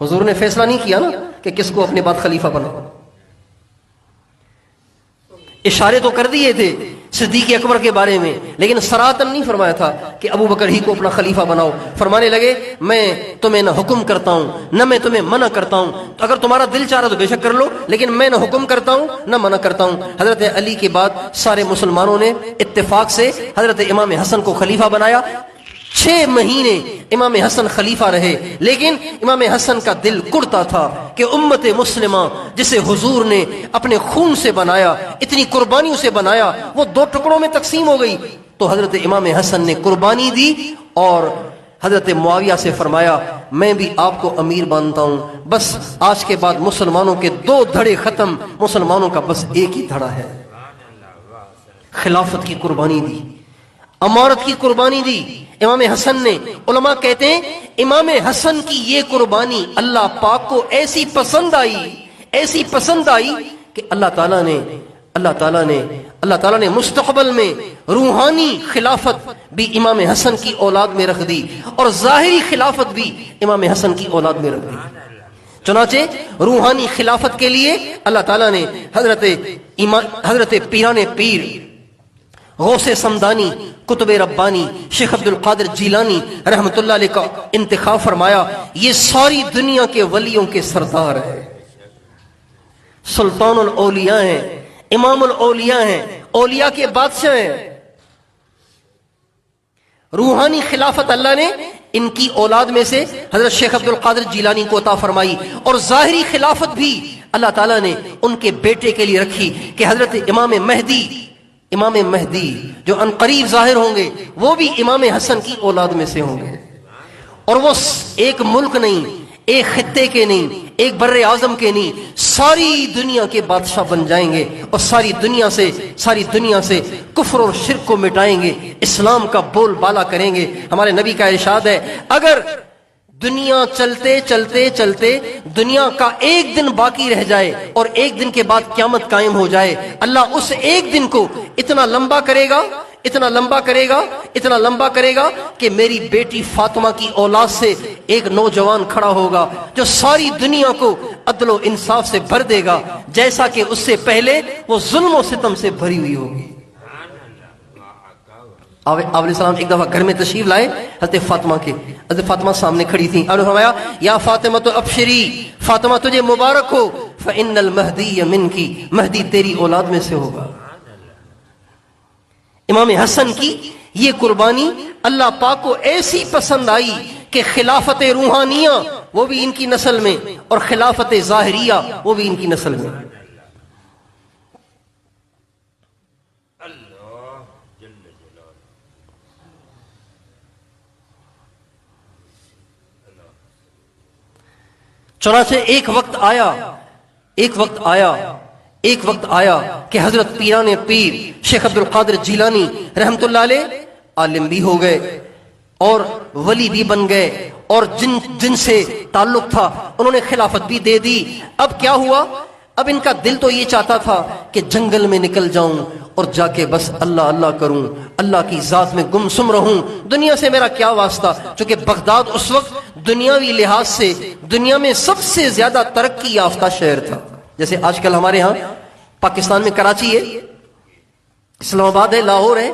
حضور نے فیصلہ نہیں کیا نا کہ کس کو اپنے بعد خلیفہ بناؤ، اشارے تو کر دیے تھے صدیق اکبر کے بارے میں، لیکن سراحتاً نہیں فرمایا تھا کہ ابو بکر ہی کو اپنا خلیفہ بناؤ. فرمانے لگے میں تمہیں نہ حکم کرتا ہوں نہ میں تمہیں منع کرتا ہوں، تو اگر تمہارا دل چاہ رہا تو بے شک کر لو، لیکن میں نہ حکم کرتا ہوں نہ منع کرتا ہوں. حضرت علی کے بعد سارے مسلمانوں نے اتفاق سے حضرت امام حسن کو خلیفہ بنایا. 6 مہینے امام حسن خلیفہ رہے، لیکن امام حسن کا دل کڑتا تھا کہ امت مسلمہ جسے حضور نے اپنے خون سے بنایا، اتنی قربانیوں سے بنایا، وہ 2 ٹکڑوں میں تقسیم ہو گئی. تو حضرت امام حسن نے قربانی دی اور حضرت معاویہ سے فرمایا میں بھی آپ کو امیر مانتا ہوں، بس آج کے بعد مسلمانوں کے 2 دھڑے ختم، مسلمانوں کا بس ایک ہی دھڑا ہے. خلافت کی قربانی دی، امارت کی قربانی دی امام حسن نے. علماء کہتے ہیں امام حسن کی یہ قربانی اللہ پاک کو ایسی پسند آئی کہ اللہ تعالیٰ نے مستقبل میں روحانی خلافت بھی امام حسن کی اولاد میں رکھ دی اور ظاہری خلافت بھی امام حسن کی اولاد میں رکھ دی. چنانچہ روحانی خلافت کے لیے اللہ تعالیٰ نے حضرت پیران پیر غوث سمدانی قطب ربانی شیخ عبد القادر جیلانی رحمت اللہ علیہ کا انتخاب فرمایا. یہ ساری دنیا کے ولیوں کے سردار ہیں، سلطان الاولیاء ہیں، امام الاولیاء ہیں، اولیاء کے بادشاہ ہیں. روحانی خلافت اللہ نے ان کی اولاد میں سے حضرت شیخ عبد القادر جیلانی کو عطا فرمائی، اور ظاہری خلافت بھی اللہ تعالیٰ نے ان کے بیٹے کے لیے رکھی کہ حضرت امام مہدی جو ان قریب ظاہر ہوں گے وہ بھی امام حسن کی اولاد میں سے ہوں گے، اور وہ ایک ملک نہیں، ایک خطے کے نہیں، ایک بر اعظم کے نہیں، ساری دنیا کے بادشاہ بن جائیں گے اور ساری دنیا سے کفر اور شرک کو مٹائیں گے، اسلام کا بول بالا کریں گے. ہمارے نبی کا ارشاد ہے اگر دنیا چلتے دنیا کا ایک دن باقی رہ جائے اور ایک دن کے بعد قیامت قائم ہو جائے، اللہ اس ایک دن کو اتنا لمبا کرے گا کہ میری بیٹی فاطمہ کی اولاد سے ایک نوجوان کھڑا ہوگا جو ساری دنیا کو عدل و انصاف سے بھر دے گا، جیسا کہ اس سے پہلے وہ ظلم و ستم سے بھری ہوئی ہوگی. آپ علیہ السلام ایک دفعہ گھر میں تشریف لائے، حضرت فاطمہ سامنے کھڑی تھی. آپ نے فرمایا یا فاطمہ تو ابشری، فاطمہ تجھے مبارک ہو، فإن المہدی منکی، مہدی تیری اولاد میں سے ہوگا. امام حسن کی یہ قربانی اللہ پاک کو ایسی پسند آئی کہ خلافت روحانیہ وہ بھی ان کی نسل میں اور خلافت ظاہریہ وہ بھی ان کی نسل میں. چنانچہ ایک وقت آیا کہ حضرت پیران پیر شیخ عبد القادر جیلانی رحمت اللہ علیہ عالم بھی ہو گئے اور ولی بھی بن گئے، اور جن سے تعلق تھا انہوں نے خلافت بھی دے دی. اب کیا ہوا؟ اب ان کا دل تو یہ چاہتا تھا کہ جنگل میں نکل جاؤں اور جا کے بس اللہ اللہ کروں، اللہ کی ذات میں گمسم رہوں، دنیا سے میرا کیا واسطہ. چونکہ بغداد اس وقت دنیاوی لحاظ سے دنیا میں سب سے زیادہ ترقی یافتہ شہر تھا. جیسے آج کل ہمارے ہاں پاکستان میں کراچی ہے، اسلام آباد ہے، لاہور ہے،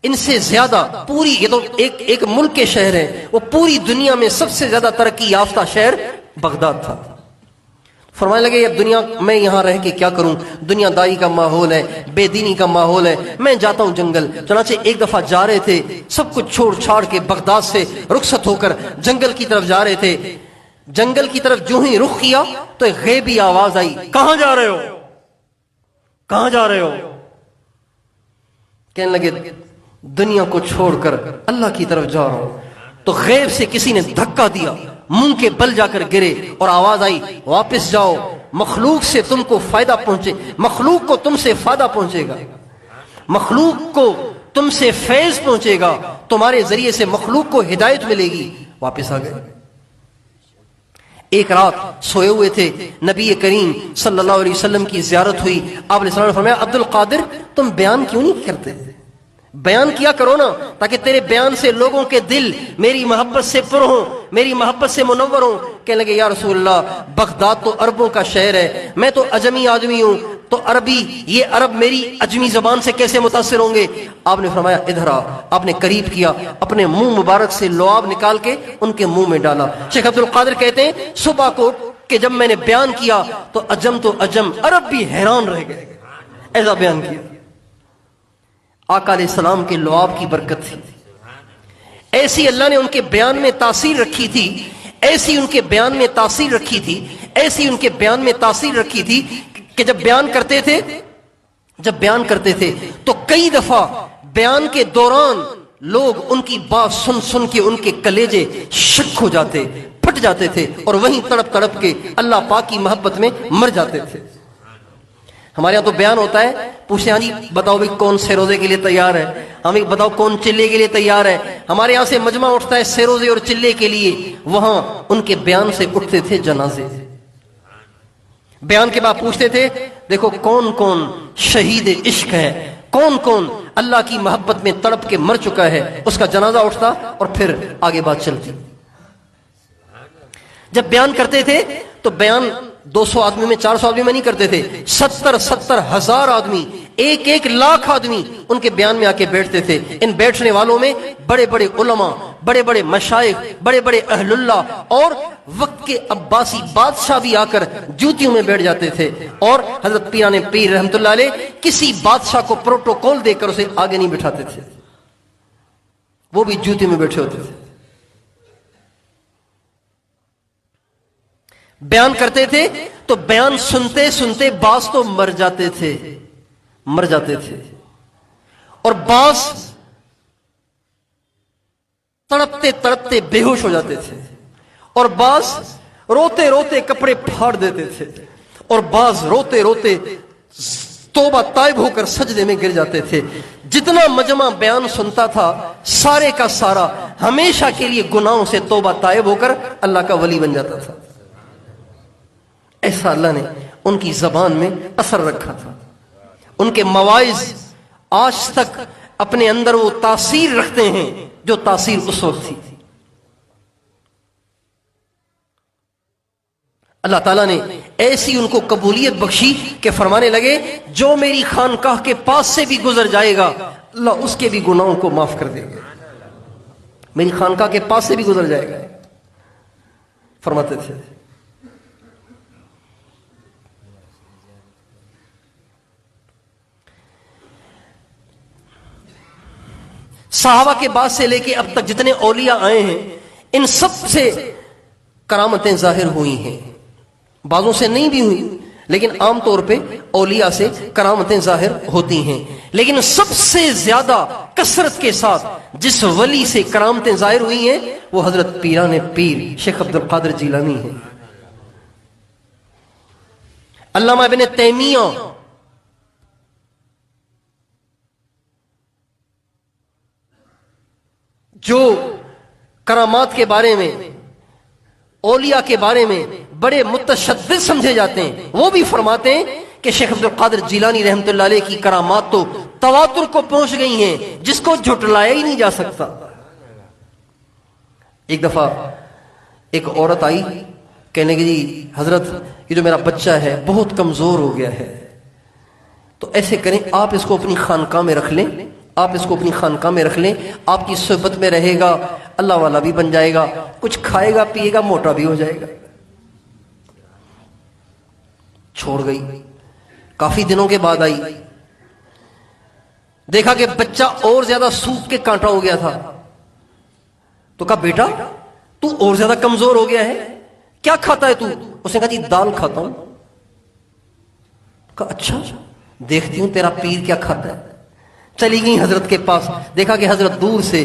ان سے زیادہ پوری، یہ تو ایک ملک کے شہر ہیں، وہ پوری دنیا میں سب سے زیادہ ترقی یافتہ شہر بغداد تھا. فرمانے لگے اب دنیا میں یہاں رہ کے کیا کروں، دنیا داری کا ماحول ہے، بے دینی کا ماحول ہے، میں جاتا ہوں جنگل. چنانچہ ایک دفعہ جا رہے تھے، سب کچھ چھوڑ چھاڑ کے بغداد سے رخصت ہو کر جنگل کی طرف جا رہے تھے. جنگل کی طرف جو ہی رخ کیا تو ایک غیبی آواز آئی، کہاں جا رہے ہو؟ کہنے لگے دنیا کو چھوڑ کر اللہ کی طرف جا رہا ہوں. تو تو غیب سے کسی نے دھکا دیا، منہ کے بل جا کر گرے اور آواز آئی واپس جاؤ، مخلوق سے تم کو فائدہ پہنچے، مخلوق کو تم سے فائدہ پہنچے گا، مخلوق کو تم سے فیض پہنچے گا، تمہارے ذریعے سے مخلوق کو ہدایت ملے گی۔ واپس آ گئے۔ ایک رات سوئے ہوئے تھے، نبی کریم صلی اللہ علیہ وسلم کی زیارت ہوئی، آپ علیہ السلام نے فرمایا عبد القادر تم بیان کیوں نہیں کرتے؟ بیان کیا کرو نا، تاکہ تیرے بیان سے لوگوں کے دل میری محبت سے پر ہوں، میری محبت سے منور ہوں۔ کہنے لگے یا رسول اللہ بغداد تو عربوں کا شہر ہے، میں تو عجمی آدمی ہوں، تو عربی یہ عرب میری عجمی زبان سے کیسے متاثر ہوں گے؟ آپ نے فرمایا ادھر آ، آپ نے قریب کیا، اپنے منہ مبارک سے لعاب نکال کے ان کے منہ میں ڈالا۔ شیخ عبد القادر کہتے ہیں صبح کو کہ جب میں نے بیان کیا تو عجم عرب بھی حیران رہ گئے، ایسا بیان کیا۔ آقا علیہ السلام کے لعاب کی برکت تھی، ایسی اللہ نے ان کے بیان میں تاثیر رکھی تھی، ایسی ان کے بیان میں تاثیر رکھی تھی، ایسی ان کے بیان میں تاثیر رکھی تھی کہ جب بیان کرتے تھے تو کئی دفعہ بیان کے دوران لوگ ان کی بات سن سن کے ان کے کلیجے شک ہو جاتے، پھٹ جاتے تھے، اور وہیں تڑپ تڑپ کے اللہ پاک کی محبت میں مر جاتے تھے۔ ہمارے یہاں تو بیان ہوتا ہے، پوچھتے ہیں ہاں جی بتاؤ بھائی کون سے روزے کے لیے تیار ہے، ہمیں بتاؤ کون چلے کے لیے تیار ہے۔ ہمارے یہاں سے مجمع اٹھتا ہے سے روزے اور چلے کے لیے، وہاں ان کے بیان سے اٹھتے تھے جنازے۔ بیان کے بعد پوچھتے تھے دیکھو کون کون شہید عشق ہے، کون کون اللہ کی محبت میں تڑپ کے مر چکا ہے، اس کا جنازہ اٹھتا اور پھر آگے بات چلتی۔ جب بیان کرتے تھے تو بیان 200 آدمی میں 400 آدمی میں نہیں کرتے تھے، 70 ہزار آدمی، 1 لاکھ آدمی ان کے بیان میں آ کے بیٹھتے تھے۔ ان بیٹھنے والوں میں بڑے بڑے علماء، بڑے بڑے مشائخ، بڑے بڑے اہل اللہ اور وقت کے عباسی بادشاہ بھی آ کر جوتیوں میں بیٹھ جاتے تھے، اور حضرت پیران پیر رحمت اللہ علیہ کسی بادشاہ کو پروٹوکول دے کر اسے آگے نہیں بٹھاتے تھے، وہ بھی جوتیوں میں بیٹھے ہوتے تھے۔ بیان کرتے تھے تو بیان سنتے سنتے بعض تو مر جاتے تھے، اور بعض تڑپتے تڑپتے بے ہوش ہو جاتے تھے، اور بعض روتے روتے کپڑے پھاڑ دیتے تھے، اور بعض روتے روتے توبہ تائب ہو کر سجدے میں گر جاتے تھے۔ جتنا مجمع بیان سنتا تھا سارے کا سارا ہمیشہ کے لیے گناہوں سے توبہ تائب ہو کر اللہ کا ولی بن جاتا تھا۔ ایسا اللہ نے ان کی زبان میں اثر رکھا تھا، ان کے مواعظ آج تک اپنے اندر وہ تاثیر رکھتے ہیں جو تاثیر اس وقت تھی۔ اللہ تعالیٰ نے ایسی ان کو قبولیت بخشی کہ فرمانے لگے جو میری خانقاہ کے پاس سے بھی گزر جائے گا اللہ اس کے بھی گناہوں کو معاف کر دے گا، میری خانقاہ کے پاس سے بھی گزر جائے گا، فرماتے تھے۔ صحابہ کے بعد سے لے کے اب تک جتنے اولیاء آئے ہیں ان سب سے کرامتیں ظاہر ہوئی ہیں، بعضوں سے نہیں بھی ہوئی لیکن عام طور پہ اولیاء سے کرامتیں ظاہر ہوتی ہیں، لیکن سب سے زیادہ کثرت کے ساتھ جس ولی سے کرامتیں ظاہر ہوئی ہیں وہ حضرت پیران پیر شیخ عبد القادر جیلانی ہیں۔ علامہ ابن تیمیہ جو کرامات کے بارے میں، اولیاء کے بارے میں بڑے متشدد سمجھے جاتے ہیں، وہ بھی فرماتے ہیں کہ شیخ عبد القادر جیلانی رحمۃ اللہ علیہ کی کرامات تو تواتر کو پہنچ گئی ہیں جس کو جھٹلایا ہی نہیں جا سکتا۔ ایک دفعہ ایک عورت آئی، کہنے کی جی حضرت یہ جو میرا بچہ ہے بہت کمزور ہو گیا ہے، تو ایسے کریں آپ اس کو اپنی خانقاہ میں رکھ لیں، آپ اس کو اپنی خانقاہ میں رکھ لیں، آپ کی صحبت میں رہے گا، اللہ والا بھی بن جائے گا، کچھ کھائے گا پیے گا، موٹا بھی ہو جائے گا۔ چھوڑ گئی، کافی دنوں کے بعد آئی، دیکھا کہ بچہ اور زیادہ سوکھ کے کانٹا ہو گیا تھا، تو کہا بیٹا تو اور زیادہ کمزور ہو گیا ہے، کیا کھاتا ہے تو؟ اس نے کہا جی دال کھاتا ہوں۔ کہا اچھا دیکھتی ہوں تیرا پیر کیا کھاتا ہے۔ چلی گئی حضرت کے پاس، دیکھا کہ حضرت دور سے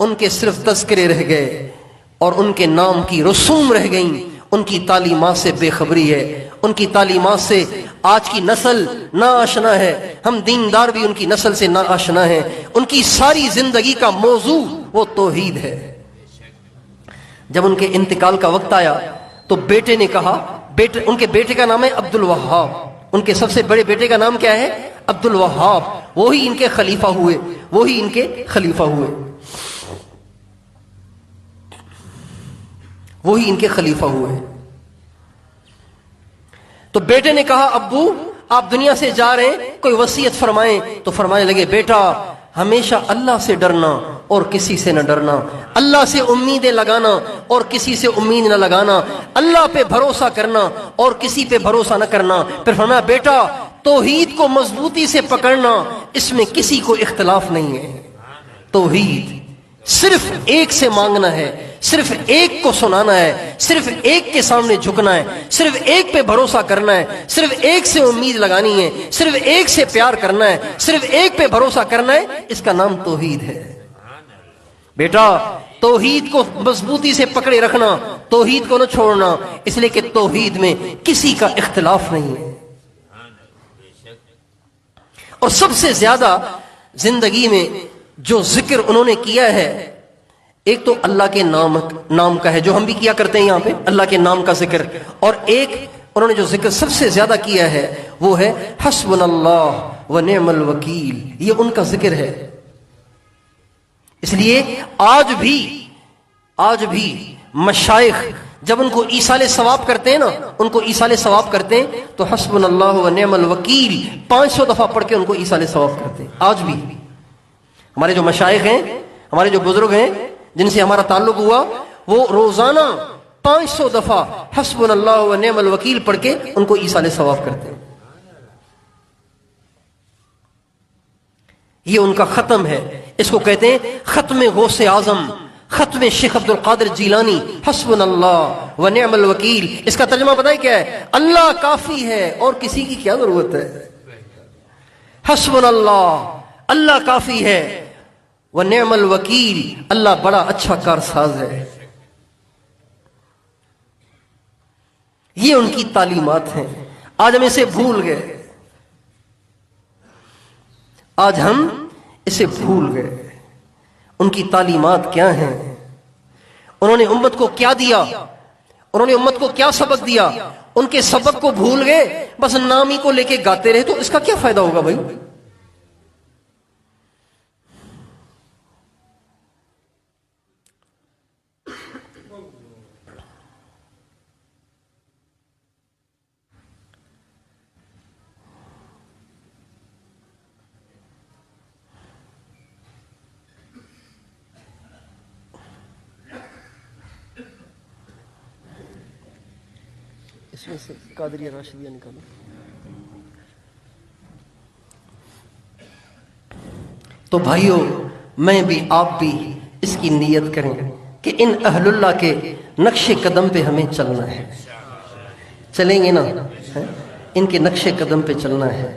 ان کے صرف تذکرے رہ گئے اور ان کے نام کی رسوم رہ گئیں، ان کی تعلیمات سے بے خبری ہے، ان کی تعلیمات سے آج کی نسل نا آشنا ہے، ہم دیندار بھی ان کی نسل سے نا آشنا ہیں۔ ان کی ساری زندگی کا موضوع وہ توحید ہے۔ جب ان کے انتقال کا وقت آیا تو بیٹے نے کہا، ان کے بیٹے کا نام ہے عبد الوہاب، ان کے سب سے بڑے بیٹے کا نام کیا ہے؟ عبد الوہاب، وہی ان کے خلیفہ ہوئے، وہی ان کے خلیفہ ہوئے، وہی ان کے خلیفہ ہوئے۔ تو بیٹے نے کہا ابو آپ دنیا سے جا رہے ہیں، کوئی وصیت فرمائیں۔ تو فرمانے لگے بیٹا ہمیشہ اللہ سے ڈرنا اور کسی سے نہ ڈرنا، اللہ سے امیدیں لگانا اور کسی سے امید نہ لگانا، اللہ پہ بھروسہ کرنا اور کسی پہ بھروسہ نہ کرنا۔ پھر فرمایا بیٹا توحید کو مضبوطی سے پکڑنا، اس میں کسی کو اختلاف نہیں ہے۔ توحید صرف ایک سے مانگنا ہے، صرف ایک کو سنانا ہے، صرف ایک کے سامنے جھکنا ہے، صرف ایک پہ بھروسہ کرنا ہے، صرف ایک سے امید لگانی ہے، صرف ایک سے پیار کرنا ہے، صرف ایک پہ بھروسہ کرنا ہے، اس کا نام توحید ہے۔ بیٹا توحید کو مضبوطی سے پکڑے رکھنا، توحید کو نہ چھوڑنا، اس لیے کہ توحید میں کسی کا اختلاف نہیں ہے۔ اور سب سے زیادہ زندگی میں جو ذکر انہوں نے کیا ہے، ایک تو اللہ کے نام کا ہے جو ہم بھی کیا کرتے ہیں یہاں پہ، اللہ کے نام کا ذکر، اور ایک انہوں نے جو ذکر سب سے زیادہ کیا ہے وہ ہے حسبنا اللہ و نعم الوکیل، یہ ان کا ذکر ہے۔ اس لیے آج بھی مشائخ جب ان کو ایصال ثواب کرتے ہیں نا، ان کو ایصال ثواب کرتے ہیں تو حسبنا اللہ و نعم الوکیل 500 دفعہ پڑھ کے ان کو ایصال ثواب کرتے ہیں۔ آج بھی ہمارے جو مشائخ ہیں، ہمارے جو بزرگ ہیں جن سے ہمارا تعلق ہوا، وہ روزانہ 500 دفعہ حسبنا اللہ و نعم الوکیل پڑھ کے ان کو ایصال ثواب کرتے ہیں۔ یہ ان کا ختم ہے، اس کو کہتے ہیں ختم غوث اعظم، ختم شیخ عبد القادر جیلانی، حسبنا اللہ و نعم الوکیل۔ اس کا ترجمہ پتہ ہے کیا ہے؟ اللہ کافی ہے اور کسی کی کیا ضرورت ہے۔ حسبنا اللہ، اللہ کافی ہے، و نعم الوکیل، اللہ بڑا اچھا کارساز ہے۔ یہ ان کی تعلیمات ہیں، آج ہم اسے بھول گئے، آج ہم اسے بھول گئے۔ ان کی تعلیمات کیا ہیں؟ انہوں نے امت کو کیا دیا؟ انہوں نے امت کو کیا سبق دیا؟ ان کے سبق کو بھول گئے، بس نام ہی کو لے کے گاتے رہے، تو اس کا کیا فائدہ ہوگا بھائی؟ اس میں سے قادریہ راشدیہ نکالو۔ تو بھائیو میں بھی آپ بھی اس کی نیت کریں کہ ان اہل اللہ کے نقش قدم پہ ہمیں چلنا ہے، چلیں گے نا؟ ان کے نقش قدم پہ چلنا ہے۔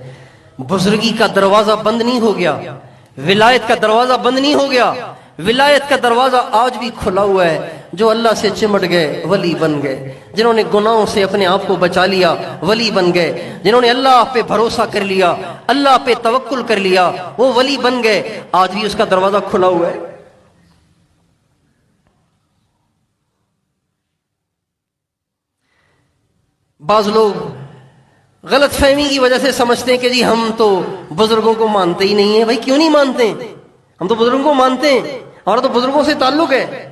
بزرگی کا دروازہ بند نہیں ہو گیا، ولایت کا دروازہ بند نہیں ہو گیا، ولایت کا دروازہ آج بھی کھلا ہوا ہے۔ جو اللہ سے چمٹ گئے ولی بن گئے، جنہوں نے گناہوں سے اپنے آپ کو بچا لیا ولی بن گئے، جنہوں نے اللہ پہ بھروسہ کر لیا، اللہ پہ توکل کر لیا، وہ ولی بن گئے۔ آج بھی اس کا دروازہ کھلا ہوا ہے۔ بعض لوگ غلط فہمی کی وجہ سے سمجھتے ہیں کہ جی ہم تو بزرگوں کو مانتے ہی نہیں ہیں۔ بھائی کیوں نہیں مانتے؟ ہم تو بزرگوں کو مانتے ہیں، ہمارا تو بزرگوں سے تعلق ہے۔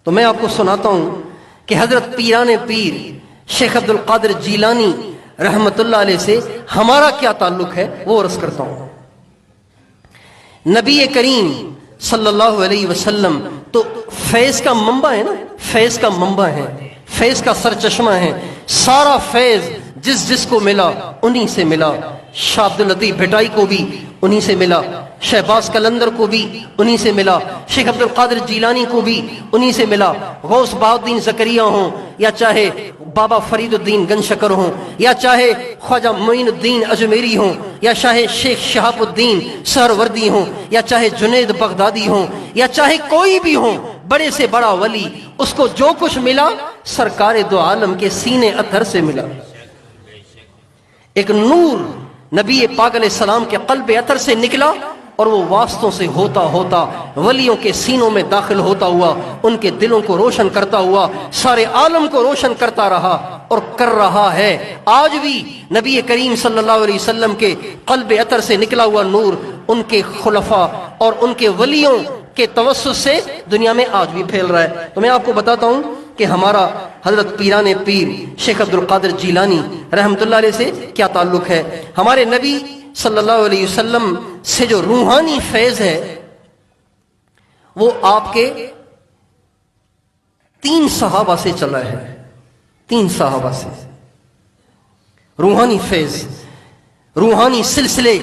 تو میں آپ کو سناتا ہوں کہ حضرت پیران پیر شیخ عبد القادر جیلانی رحمت اللہ علیہ سے ہمارا کیا تعلق ہے، وہ عرض کرتا ہوں۔ نبی کریم صلی اللہ علیہ وسلم تو فیض کا منبع ہے نا، فیض کا منبع ہے، فیض کا سرچشمہ ہے۔ سارا فیض جس کو ملا انہی سے ملا۔ شاہ عبد اللطیف بھٹائی کو بھی انہی سے ملا، شہباز قلندر کو بھی انہی سے ملا، شیخ عبد القادر جیلانی کو بھی انہی سے ملا، غوث بہاؤالدین زکریا ہوں یا چاہے بابا فرید الدین گن شکر ہوں یا چاہے خواجہ معین الدین اجمیری ہوں یا چاہے شیخ شہاب الدین سہروردی ہوں یا چاہے جنید بغدادی ہوں یا چاہے کوئی بھی ہوں، بڑے سے بڑا ولی، اس کو جو کچھ ملا سرکار دو عالم کے سینے اطہر سے ملا۔ ایک نور نبی پاک علیہ السلام کے قلب اطہر سے نکلا اور وہ واسطوں سے ہوتا ہوتا ولیوں کے سینوں میں داخل ہوتا ہوا، ان کے دلوں کو روشن کرتا ہوا سارے عالم کو روشن کرتا رہا اور کر رہا ہے۔ آج بھی نبی کریم صلی اللہ علیہ وسلم کے قلب اطہر سے نکلا ہوا نور ان کے خلفاء اور ان کے ولیوں کے توسط سے دنیا میں آج بھی پھیل رہا ہے۔ تو میں آپ کو بتاتا ہوں کہ ہمارا حضرت پیران پیر شیخ عبد القادر جیلانی رحمۃ اللہ علیہ سے کیا تعلق ہے۔ ہمارے نبی صلی اللہ علیہ وسلم سے جو روحانی فیض ہے وہ آپ کے 3 صحابہ سے چلا ہے، 3 صحابہ سے روحانی فیض، روحانی سلسلے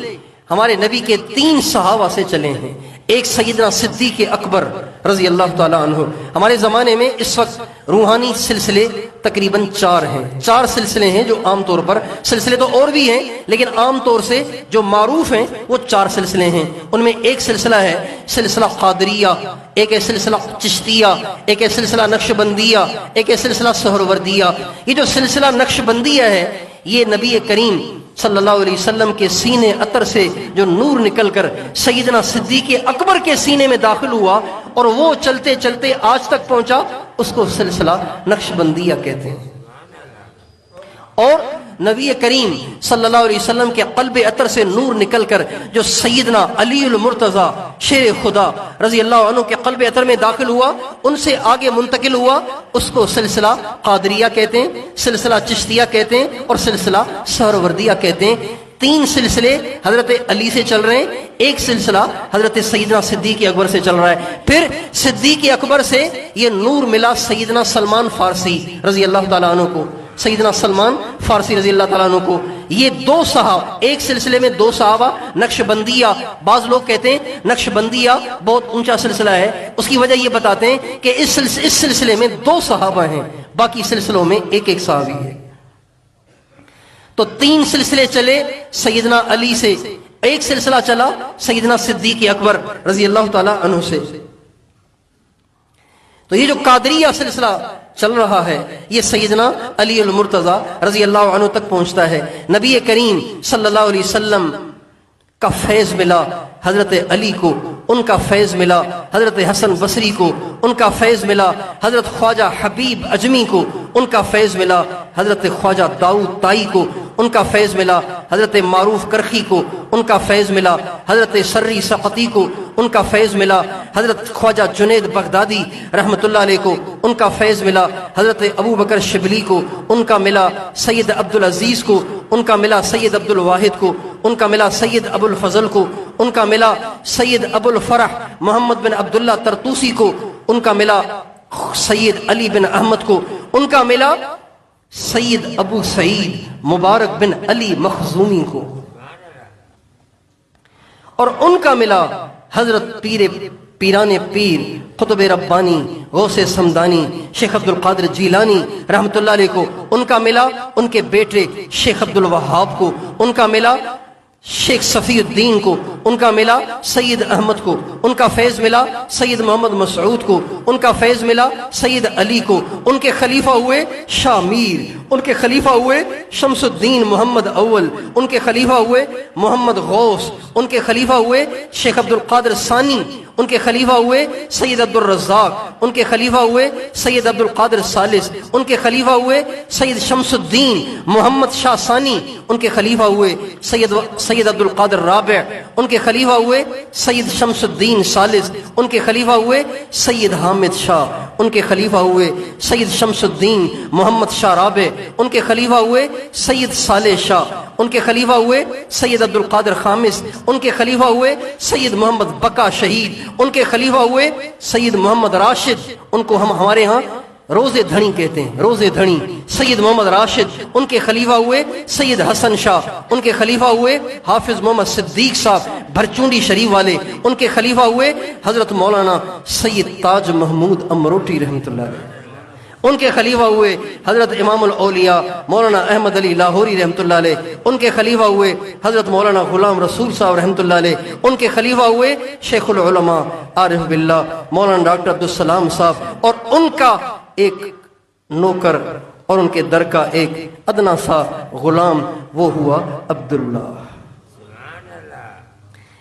ہمارے نبی کے 3 صحابہ سے چلے ہیں۔ ایک سیدنا صدیق اکبر رضی اللہ تعالیٰ عنہ۔ ہمارے زمانے میں اس وقت روحانی سلسلے تقریباً 4 ہیں، 4 سلسلے ہیں جو عام طور پر، سلسلے تو اور بھی ہیں لیکن عام طور سے جو معروف ہیں وہ 4 سلسلے ہیں۔ ان میں ایک سلسلہ ہے سلسلہ قادریہ، ایک ہے سلسلہ چشتیہ، ایک ہے سلسلہ نقشبندیہ، ایک ہے سلسلہ سہروردیہ۔ یہ جو سلسلہ نقشبندیہ ہے یہ نبی کریم صلی اللہ علیہ وسلم کے سینے اطہر سے جو نور نکل کر سیدنا صدیق اکبر کے سینے میں داخل ہوا اور وہ چلتے چلتے آج تک پہنچا، اس کو سلسلہ نقشبندیہ کہتے ہیں۔ اور نبی کریم صلی اللہ علیہ وسلم کے قلب اطہر سے نور نکل کر جو سیدنا علی المرتضیٰ شیر خدا رضی اللہ عنہ کے قلب اطہر میں داخل ہوا، ان سے آگے منتقل ہوا، اس کو سلسلہ قادریہ کہتے ہیں، سلسلہ چشتیہ کہتے ہیں اور سلسلہ سہروردیہ کہتے ہیں۔ 3 سلسلے حضرت علی سے چل رہے ہیں، ایک سلسلہ حضرت سیدنا صدیق اکبر سے چل رہا ہے۔ پھر صدیق اکبر سے یہ نور ملا سیدنا سلمان فارسی رضی اللہ تعالیٰ عنہ کو، سیدنا سلمان فارسی رضی اللہ تعالیٰ عنہ کو۔ یہ 2 صحابہ، ایک سلسلے میں 2 صحابہ، نقشبندیہ، بعض لوگ کہتے ہیں نقشبندیہ بہت اونچا سلسلہ ہے، اس کی وجہ یہ بتاتے ہیں کہ اس سلسلے میں 2 صحابہ ہیں، باقی سلسلوں میں ایک ایک صحابی ہے۔ تو 3 سلسلے چلے سیدنا علی سے، ایک سلسلہ چلا سیدنا صدیق اکبر رضی اللہ تعالیٰ عنہ سے۔ تو یہ جو قادریہ سلسلہ چل رہا ہے یہ سیدنا علی المرتضیٰ رضی اللہ عنہ تک پہنچتا ہے۔ نبی کریم صلی اللہ علیہ وسلم کا فیض ملا حضرت علی کو، ان کا فیض ملا حضرت حسن بصری کو، ان کا فیض ملا حضرت خواجہ حبیب اجمی کو، ان کا فیض ملا حضرت خواجہ داؤد طائی کو، ان کا فیض ملا حضرت معروف کرخی کو، ان کا فیض ملا حضرت سری سقطی کو، ان کا فیض ملا حضرت خواجہ جنید بغدادی رحمۃ اللہ علیہ کو، ان کا فیض ملا حضرت ابو بکر شبلی کو، ان کا ملا سید عبدالعزیز کو، ان کا ملا سید عبد الواحد کو، ان کا ملا سید ابو الفضل کو، ان کا ملا سید ابو الفرح محمد بن عبداللہ ترتوسی کو، ان کا ملا سید علی بن احمد کو، ان کا ملا سید ابو سعید مبارک بن علی مخزومی کو، اور ان کا ملا حضرت پیران پیر قطب ربانی غوث سمدانی شیخ عبد القادر جیلانی رحمۃ اللہ علیہ کو، ان کا ملا ان کے بیٹے شیخ عبد الوہاب کو، ان کا ملا شیخ صفی الدین کو، ان کا ملا سید احمد کو، ان کا فیض ملا سید محمد مسعود کو، ان کا فیض ملا سید علی کو، ان کے خلیفہ ہوئے شاہ میر، ان کے خلیفہ ہوئے شمس الدین محمد اول، ان کے خلیفہ ہوئے محمد غوث، ان کے خلیفہ ہوئے شیخ عبد القادر ثانی، ان کے خلیفہ ہوئے سید عبد الرزاق، ان کے خلیفہ ہوئے سید عبد القادر ثالث، ان کے خلیفہ ہوئے سید شمس الدین محمد شاہ ثانی، ان کے خلیفہ ہوئے سید عبد القادر رابع، ان کے خلیفہ ہوئے سید شمس الدین ثالث، ان کے خلیفہ ہوئے سید حامد شاہ، ان کے خلیفہ ہوئے سید شمس الدین محمد شاہ رابع، ان کے خلیفہ ہوئے سید صالح شاہ، ان کے خلیفہ ہوئے سید عبد القادر خامس، ان کے خلیفہ ہوئے سید محمد بقا شہید، ان کے خلیفہ ہوئے سید محمد راشد، ان کو ہم ہمارے ہاں روزے دھنی کہتے ہیں، روزے دھنی سید محمد راشد، ان کے خلیفہ ہوئے سید حسن شاہ، ان کے خلیفہ ہوئے حافظ محمد صدیق صاحب بھرچونڈی شریف والے، ان کے خلیفہ ہوئے حضرت مولانا سید تاج محمود امروٹی رحمۃ اللہ علیہ، ان کے خلیفہ ہوئے حضرت امام الاولیاء مولانا احمد علی لاہوری رحمۃ اللہ علیہ، ان کے خلیفہ ہوئے حضرت مولانا غلام رسول صاحب رحمۃ اللہ علیہ، ان کے خلیفہ ہوئے شیخ العلماء عارف باللہ مولانا ڈاکٹر عبدالسلام صاحب، اور ان کا ایک نوکر اور ان کے در کا ایک ادنا سا غلام، وہ ہوا عبداللہ۔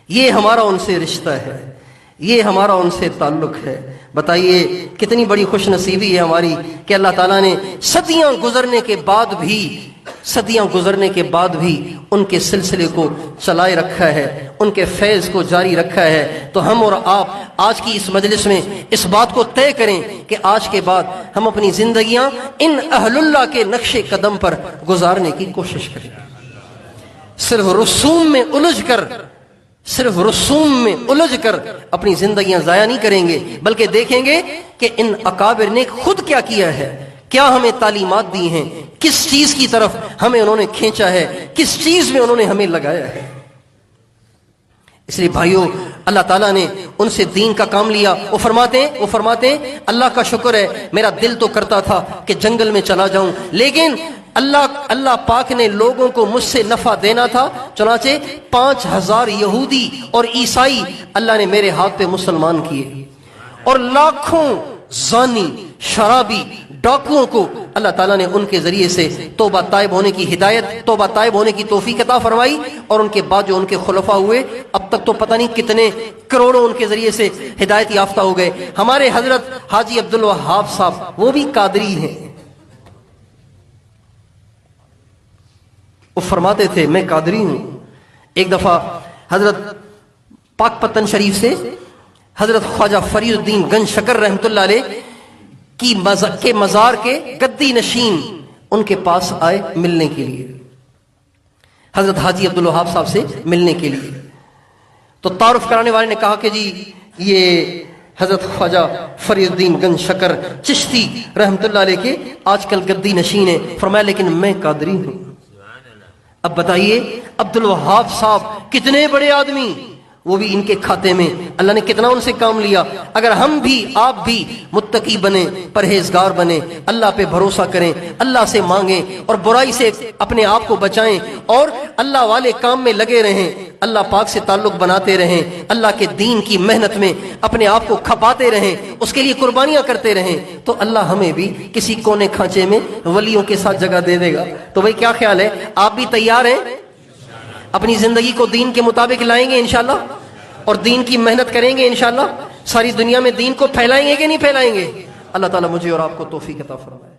یہ ہمارا ان سے رشتہ ہے، یہ ہمارا ان سے تعلق ہے۔ بتائیے کتنی بڑی خوش نصیبی ہے ہماری کہ اللہ تعالیٰ نے صدیاں گزرنے کے بعد بھی ان کے سلسلے کو چلائے رکھا ہے، ان کے فیض کو جاری رکھا ہے۔ تو ہم اور آپ آج کی اس مجلس میں اس بات کو طے کریں کہ آج کے بعد ہم اپنی زندگیاں ان اہل اللہ کے نقش قدم پر گزارنے کی کوشش کریں، صرف رسوم میں الجھ کر اپنی زندگیاں ضائع نہیں کریں گے، بلکہ دیکھیں گے کہ ان اکابر نے خود کیا کیا ہے، کیا ہمیں تعلیمات دی ہیں، کس چیز کی طرف ہمیں انہوں نے کھینچا ہے، کس چیز میں انہوں نے ہمیں لگایا ہے۔ اس لیے بھائیو، اللہ تعالیٰ نے ان سے دین کا کام لیا۔ وہ فرماتے ہیں اللہ کا شکر ہے، میرا دل تو کرتا تھا کہ جنگل میں چلا جاؤں، لیکن اللہ پاک نے لوگوں کو مجھ سے نفع دینا تھا، چنانچہ 5000 یہودی اور عیسائی اللہ نے میرے ہاتھ پہ مسلمان کیے، اور لاکھوں زانی، شرابی، ڈاکوؤں کو اللہ تعالیٰ نے ان کے ذریعے سے توبہ طائب ہونے کی ہدایت، توبہ طائب ہونے کی توفیق عطا فرمائی، اور ان کے بعد جو ان کے خلفاء ہوئے اب تک تو پتہ نہیں کتنے کروڑوں ان کے ذریعے سے ہدایت یافتہ ہو گئے۔ ہمارے حضرت حاجی عبدالوہاب صاحب وہ بھی قادری ہیں، وہ فرماتے تھے میں قادری ہوں۔ ایک دفعہ حضرت پاک پتن شریف سے حضرت خواجہ فرید الدین گنج شکر رحمۃ اللہ علیہ کے مزار کے گدی نشین ان کے پاس آئے ملنے کے لیے، حضرت حاجی عبدالوہاب صاحب سے ملنے کے لیے۔ تو تعارف کرانے والے نے کہا کہ جی یہ حضرت خواجہ فرید الدین گنج شکر چشتی رحمۃ اللہ علیہ کے آج کل گدی نشین ہیں۔ فرمایا لیکن میں قادری ہوں۔ اب بتائیے عبدالوہاب صاحب کتنے بڑے آدمی، وہ بھی ان کے کھاتے میں اللہ نے کتنا ان سے کام لیا۔ اگر ہم بھی آپ بھی متقی بنیں، پرہیزگار بنیں، اللہ پہ بھروسہ کریں، اللہ سے مانگیں اور برائی سے اپنے آپ کو بچائیں اور اللہ والے کام میں لگے رہیں، اللہ پاک سے تعلق بناتے رہیں، اللہ کے دین کی محنت میں اپنے آپ کو کھپاتے رہیں، اس کے لیے قربانیاں کرتے رہیں، تو اللہ ہمیں بھی کسی کونے کھانچے میں ولیوں کے ساتھ جگہ دے دے گا۔ تو بھائی کیا خیال ہے، آپ بھی تیار ہیں؟ اپنی زندگی کو دین کے مطابق لائیں گے انشاءاللہ اور دین کی محنت کریں گے انشاءاللہ، ساری دنیا میں دین کو پھیلائیں گے کہ نہیں پھیلائیں گے؟ اللہ تعالیٰ مجھے اور آپ کو توفیق عطا فرمائے۔